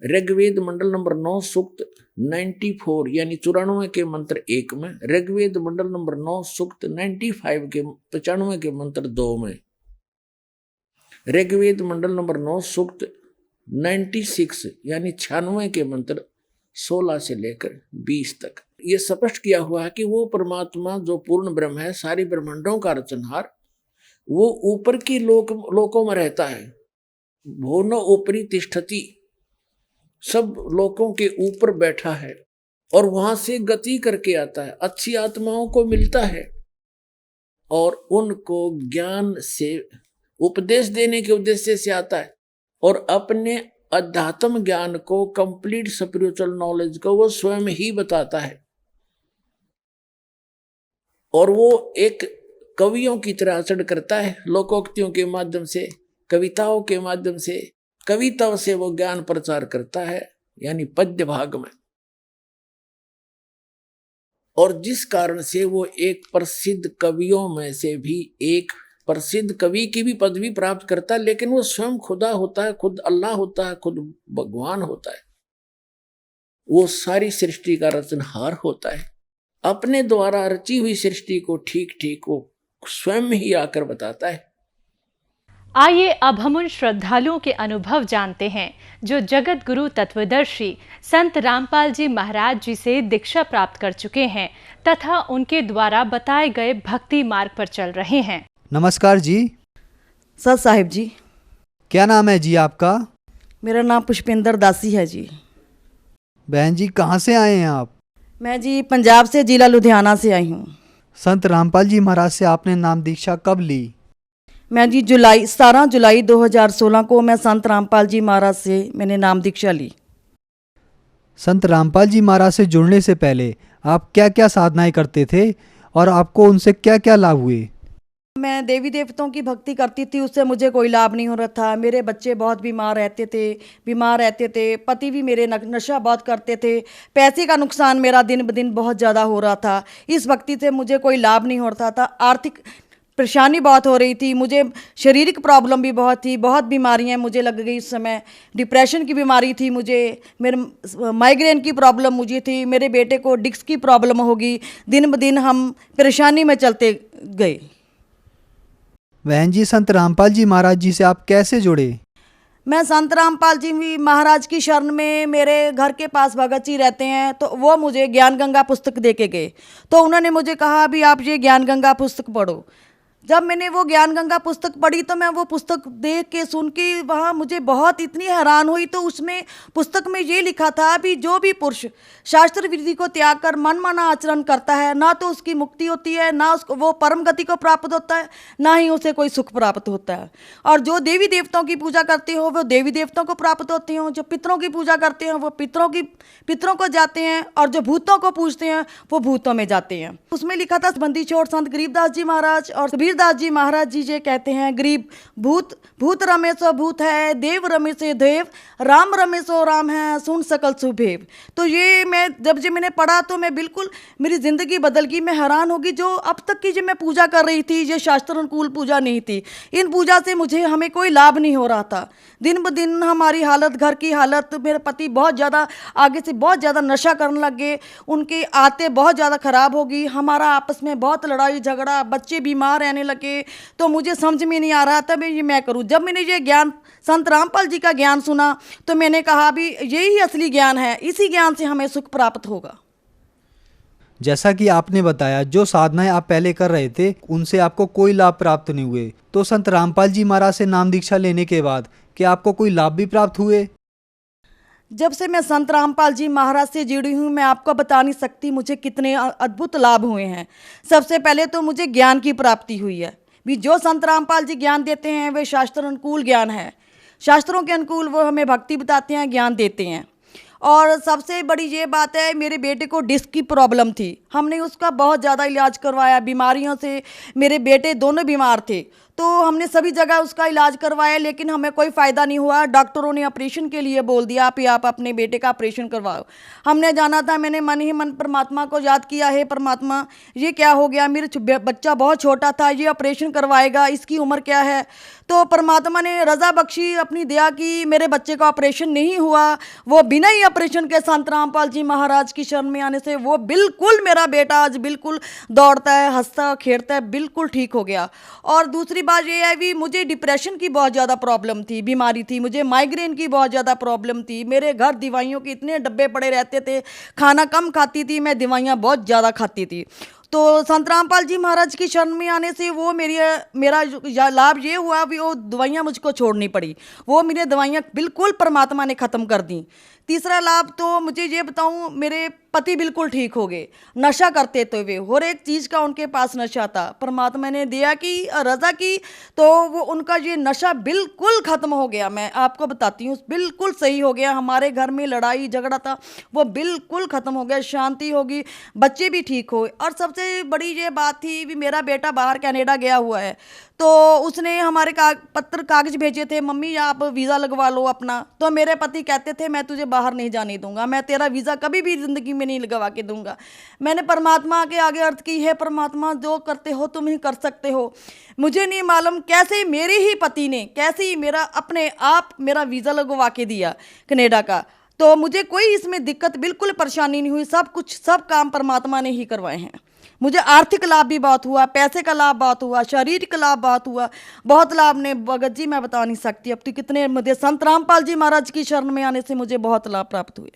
ऋग्वेद मंडल नंबर 9 सूक्त 94 यानी 94 के मंत्र 1 में, ऋग्वेद मंडल नंबर 9 सूक्त 95 के 95 के मंत्र 2 में, ऋग्वेद मंडल नंबर 9 सूक्त 96 यानी 96 के मंत्र 16 से लेकर 20 तक ये स्पष्ट किया हुआ है कि वो परमात्मा जो पूर्ण ब्रह्म है, सारी ब्रह्मांडों का रचनहार, वो ऊपर की लोकों में रहता है। भुवन ऊपरी तिष्ठति, सब लोकों के ऊपर बैठा है और वहां से गति करके आता है, अच्छी आत्माओं को मिलता है और उनको ज्ञान से उपदेश देने के उद्देश्य से आता है, और अपने अध्यात्म ज्ञान को, कंप्लीट स्पिरिचुअल नॉलेज को वो स्वयं ही बताता है। और वो एक कवियों की तरह आचरण करता है, लोकोक्तियों के माध्यम से, कविताओं के माध्यम से, कविता से वो ज्ञान प्रचार करता है, यानी पद्य भाग में। और जिस कारण से वो एक प्रसिद्ध कवियों में से भी एक प्रसिद्ध कवि की भी पदवी प्राप्त करता है, लेकिन वो स्वयं खुदा होता है, खुद अल्लाह होता है, खुद भगवान होता है। वो सारी सृष्टि का रचनहार होता है। अपने द्वारा रची हुई सृष्टि को ठीक ठीक वो स्वयं ही आकर बताता है। आइए अब हम उन श्रद्धालुओं के अनुभव जानते हैं जो जगत गुरु तत्वदर्शी संत रामपाल जी महाराज जी से दीक्षा प्राप्त कर चुके हैं तथा उनके द्वारा बताए गए भक्ति मार्ग पर चल रहे हैं। नमस्कार जी। सर साहिब जी। क्या नाम है जी आपका? मेरा नाम पुष्पेंद्र दासी है जी। बहन जी कहाँ से आए हैं आप? मैं जी पंजाब से, जिला लुधियाना से आई हूँ। संत रामपाल जी महाराज से आपने नाम दीक्षा कब ली? मैं जी 17 जुलाई 2016 को मैं संत रामपाल जी महाराज से मैंने नाम दीक्षा ली। संत रामपाल जी महाराज से जुड़ने से पहले आप क्या क्या साधनाएं करते थे और आपको उनसे क्या क्या लाभ हुए? मैं देवी देवताओं की भक्ति करती थी, उससे मुझे कोई लाभ नहीं हो रहा था। मेरे बच्चे बहुत बीमार रहते थे। पति भी मेरे नशा बहुत करते थे। पैसे का नुकसान मेरा दिन ब दिन बहुत ज़्यादा हो रहा था। इस भक्ति से मुझे कोई लाभ नहीं हो रहा था। आर्थिक परेशानी बहुत हो रही थी। मुझे शारीरिक प्रॉब्लम भी बहुत थी, बहुत बीमारियां मुझे लग गई। इस समय डिप्रेशन की बीमारी थी मुझे, मेरे माइग्रेन की प्रॉब्लम मुझे थी, मेरे बेटे को डिस्क की प्रॉब्लम होगी। दिन ब दिन हम परेशानी में चलते गए। बहन जी संत रामपाल जी महाराज जी से आप कैसे जुड़े? मैं संत रामपाल जी महाराज की शरण में, मेरे घर के पास भगत जी रहते हैं, तो वो मुझे ज्ञान गंगा पुस्तक दे के गए। तो उन्होंने मुझे कहा भी आप ये ज्ञान गंगा पुस्तक पढ़ो। जब मैंने वो ज्ञान गंगा पुस्तक पढ़ी तो मैं वो पुस्तक देख के सुन के वहाँ मुझे बहुत इतनी हैरान हुई। तो उसमें पुस्तक में ये लिखा था भी जो भी पुरुष शास्त्र विधि को त्याग कर मन माना आचरण करता है, ना तो उसकी मुक्ति होती है, ना उसको वो परम गति को प्राप्त होता है, ना ही उसे कोई सुख प्राप्त होता है। और जो देवी देवताओं की पूजा करते हो वो देवी देवताओं को प्राप्त होते हो, जो पितरों की पूजा करते हैं वो पितरों को जाते हैं, और जो भूतों को पूजते हैं वो भूतों में जाते हैं। उसमें लिखा था बंदी छोड़ संत गरीबदास जी महाराज और कबीरदास जी महाराज जी ये कहते हैं, गरीब भूत रमे सो भूत है, देव रमे से देव, राम रमे सो राम है, सुन सकल सुभेव। तो ये मैं जब मैंने पढ़ा तो मैं बिल्कुल मेरी ज़िंदगी बदल गई। मैं हैरान होगी जो अब तक की जो मैं पूजा कर रही थी ये शास्त्र अनुकूल पूजा नहीं थी। इन पूजा से हमें कोई लाभ नहीं हो रहा था। दिन ब दिन हमारी हालत, घर की हालत, मेरे पति बहुत ज़्यादा आगे से बहुत ज़्यादा नशा करने लग गए, उनकी आदतें बहुत ज़्यादा ख़राब हो गई, हमारा आपस में बहुत लड़ाई झगड़ा, बच्चे बीमार रहने लगे। तो मुझे समझ में नहीं आ रहा था ये मैं करूँ। जब मैंने ये ज्ञान संत रामपाल जी का ज्ञान सुना तो मैंने कहा भी यही असली ज्ञान है, इसी ज्ञान से हमें सुख प्राप्त होगा। जैसा कि आपने बताया जो साधनाएं आप पहले कर रहे थे उनसे आपको कोई लाभ प्राप्त नहीं हुए, तो संत रामपाल जी महाराज से नाम दीक्षा लेने के बाद क्या आपको कोई लाभ भी प्राप्त हुए? जब से मैं संत रामपाल जी महाराज से जुड़ी हूँ मैं आपको बता नहीं सकती मुझे कितने अद्भुत लाभ हुए हैं। सबसे पहले तो मुझे ज्ञान की प्राप्ति हुई है। भी जो संत रामपाल जी ज्ञान देते हैं वे शास्त्र अनुकूल ज्ञान है, शास्त्रों के अनुकूल वो हमें भक्ति बताते हैं, ज्ञान देते हैं। और सबसे बड़ी ये बात है, मेरे बेटे को डिस्क की प्रॉब्लम थी, हमने उसका बहुत ज़्यादा इलाज करवाया। बीमारियों से मेरे बेटे दोनों बीमार थे, तो हमने सभी जगह उसका इलाज करवाया, लेकिन हमें कोई फ़ायदा नहीं हुआ। डॉक्टरों ने ऑपरेशन के लिए बोल दिया आप अपने बेटे का ऑपरेशन करवाओ। हमने जाना था, मैंने मन ही मन परमात्मा को याद किया, है परमात्मा ये क्या हो गया, मेरे बच्चा बहुत छोटा था, ये ऑपरेशन करवाएगा, इसकी उम्र क्या है। तो परमात्मा ने रज़ा बख्शी, अपनी दया की, मेरे बच्चे का ऑपरेशन नहीं हुआ। वो बिना ही ऑपरेशन के संत रामपाल जी महाराज की शरण में आने से वो बिल्कुल, मेरा बेटा आज बिल्कुल दौड़ता है, हंसता खेलता है, बिल्कुल ठीक हो गया। और दूसरी बात ये है भी मुझे डिप्रेशन की बहुत ज़्यादा प्रॉब्लम थी, बीमारी थी, मुझे माइग्रेन की बहुत ज़्यादा प्रॉब्लम थी। मेरे घर दवाइयों के इतने डब्बे पड़े रहते थे, खाना कम खाती थी मैं, दवाइयाँ बहुत ज़्यादा खाती थी। तो संत रामपाल जी महाराज की शरण में आने से वो मेरा लाभ ये हुआ भी वो दवाइयाँ मुझको छोड़नी पड़ी, वो मेरी दवाइयाँ बिल्कुल परमात्मा ने ख़त्म कर दी। तीसरा लाभ तो मुझे ये बताऊँ, मेरे पति बिल्कुल ठीक हो गए। नशा करते थे वे, हर एक चीज़ का उनके पास नशा था। परमात्मा ने दिया कि रजा की, तो वो उनका ये नशा बिल्कुल ख़त्म हो गया। मैं आपको बताती हूँ, बिल्कुल सही हो गया। हमारे घर में लड़ाई झगड़ा था, वो बिल्कुल ख़त्म हो गया, शांति होगी, बच्चे भी ठीक हो। और सबसे बड़ी ये बात थी भी, मेरा बेटा बाहर कनाडा गया हुआ है, तो उसने हमारे कागज भेजे थे, मम्मी आप वीज़ा लगवा लो अपना। तो मेरे पति कहते थे मैं तुझे बाहर नहीं जाने दूंगा, मैं तेरा वीज़ा कभी भी ज़िंदगी में नहीं लगवा के दूंगा। मैंने परमात्मा के आगे अर्थ की, है परमात्मा जो करते हो तुम ही कर सकते हो। मुझे नहीं मालूम कैसे मेरे ही पति ने कैसे ही मेरा अपने आप मेरा वीज़ा लगवा के दिया कनाडा का। तो मुझे कोई इसमें दिक्कत बिल्कुल परेशानी नहीं हुई, सब काम परमात्मा ने ही करवाए हैं। मुझे आर्थिक लाभ भी बहुत हुआ, पैसे का लाभ बहुत हुआ, शारीरिक का लाभ बहुत हुआ, बहुत लाभ ने भगत जी मैं बता नहीं सकती अब तो कितने। मुझे संत रामपाल जी महाराज की शरण में आने से मुझे बहुत लाभ प्राप्त हुए।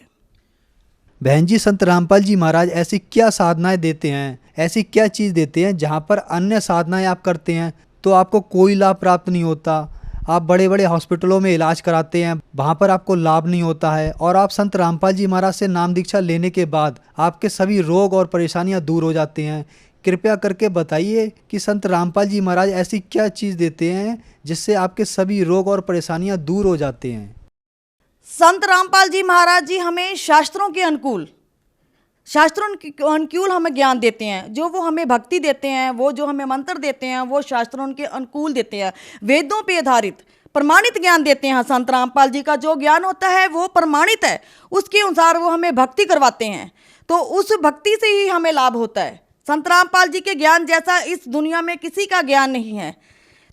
बहन जी, संत रामपाल जी महाराज ऐसी क्या साधनाएं देते हैं, ऐसी क्या चीज़ देते हैं जहाँ पर अन्य साधनाएं आप करते हैं तो आपको कोई लाभ प्राप्त नहीं होता? आप बड़े बड़े हॉस्पिटलों में इलाज कराते हैं, वहाँ पर आपको लाभ नहीं होता है, और आप संत रामपाल जी महाराज से नाम दीक्षा लेने के बाद आपके सभी रोग और परेशानियाँ दूर हो जाते हैं। कृपया करके बताइए कि संत रामपाल जी महाराज ऐसी क्या चीज़ देते हैं जिससे आपके सभी रोग और परेशानियाँ दूर हो जाते हैं? संत रामपाल जी महाराज जी हमें शास्त्रों के अनुकूल हमें ज्ञान देते हैं। जो वो हमें भक्ति देते हैं, वो जो हमें मंत्र देते हैं, वो शास्त्रों के अनुकूल देते हैं। वेदों पे आधारित प्रमाणित ज्ञान देते हैं। संत रामपाल जी का जो ज्ञान होता है वो प्रमाणित है, उसके अनुसार वो हमें भक्ति करवाते हैं, तो उस भक्ति से ही हमें लाभ होता है। संत रामपाल जी के ज्ञान जैसा इस दुनिया में किसी का ज्ञान नहीं है,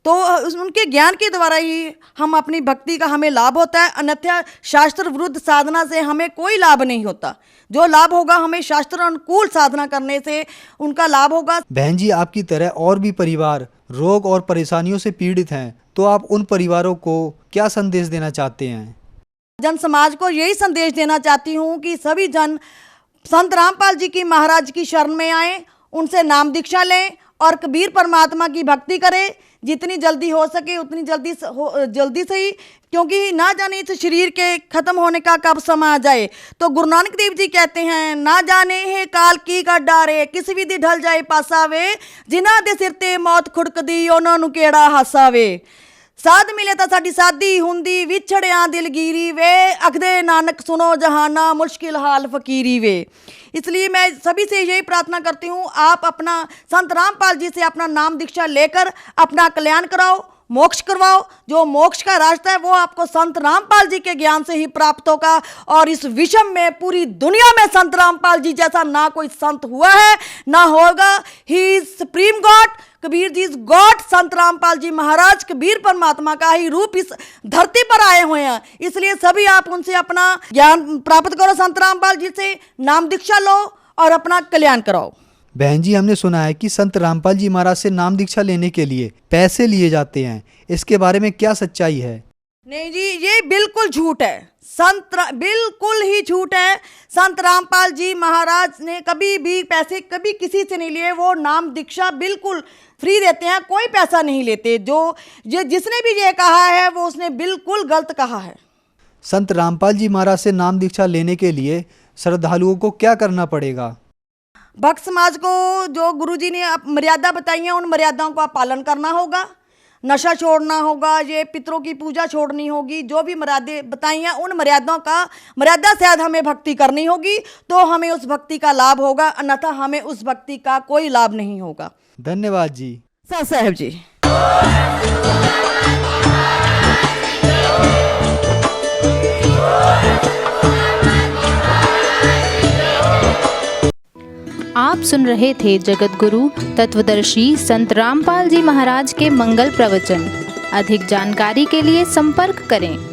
तो उनके ज्ञान के द्वारा ही हम अपनी भक्ति का हमें लाभ होता है। अन्यथा शास्त्र विरुद्ध साधना से हमें कोई लाभ नहीं होता। जो लाभ होगा हमें शास्त्र अनुकूल साधना करने से उनका लाभ होगा। बहन जी, आपकी तरह और भी परिवार रोग और परेशानियों से पीड़ित हैं, तो आप उन परिवारों को क्या संदेश देना चाहते हैं? जन समाज को यही संदेश देना चाहती हूँ कि सभी जन संत रामपाल जी की महाराज की शरण में आए, उनसे नाम दीक्षा लें और कबीर परमात्मा की भक्ति करें। जितनी जल्दी हो सके उतनी जल्दी से ही, क्योंकि ना जाने इस शरीर के खत्म होने का कब समय आ जाए। तो गुरु नानक देव जी कहते हैं, ना जाने है काल की का डारे, किस विधि ढल जाए पासावे, जिन्हां दे सिर ते मौत खुड़कदी ਉਹਨਾਂ ਨੂੰ ਕਿਹੜਾ ਹਾਸਾਵੇ। साध मिले तो साड़ी सादी हुंदी, विछड़िया दिलगीरी वे, अखदे नानक सुनो जहाना, मुश्किल हाल फकीरी वे। इसलिए मैं सभी से यही प्रार्थना करती हूँ, आप अपना संत रामपाल जी से अपना नाम दीक्षा लेकर अपना कल्याण कराओ, मोक्ष करवाओ। जो मोक्ष का रास्ता है वो आपको संत रामपाल जी के ज्ञान से ही प्राप्त होगा। और इस विश्व में पूरी दुनिया में संत रामपाल जी जैसा ना कोई संत हुआ है ना होगा। He is supreme God, Kabir ji is God. Sant Rampal जी महाराज कबीर परमात्मा का ही रूप इस धरती पर आए हुए हैं। इसलिए सभी आप उनसे अपना ज्ञान प्राप्त करो, संत रामपाल जी से नाम दीक्षा लो और अपना कल्याण कराओ। बहन जी, हमने सुना है कि संत रामपाल जी महाराज से नाम दीक्षा लेने के लिए पैसे लिए जाते हैं, इसके बारे में क्या सच्चाई है? नहीं जी, ये बिल्कुल झूठ है, बिल्कुल ही झूठ है। संत रामपाल जी महाराज ने कभी भी पैसे कभी किसी से नहीं लिए। वो नाम दीक्षा बिल्कुल फ्री देते हैं, कोई पैसा नहीं लेते। जिसने भी ये कहा है वो उसने बिल्कुल गलत कहा है। संत रामपाल जी महाराज से नाम दीक्षा लेने के लिए श्रद्धालुओं को क्या करना पड़ेगा? भक्त समाज को जो गुरुजी ने मर्यादा बताई है उन मर्यादाओं का पालन करना होगा। नशा छोड़ना होगा, ये पितरों की पूजा छोड़नी होगी। जो भी मर्यादा बताई हैं उन मर्यादा से हमें भक्ति करनी होगी, तो हमें उस भक्ति का लाभ होगा, अन्यथा हमें उस भक्ति का कोई लाभ नहीं होगा। धन्यवाद जी। साहब जी। आप सुन रहे थे जगत गुरु तत्वदर्शी संत रामपाल जी महाराज के मंगल प्रवचन। अधिक जानकारी के लिए संपर्क करें।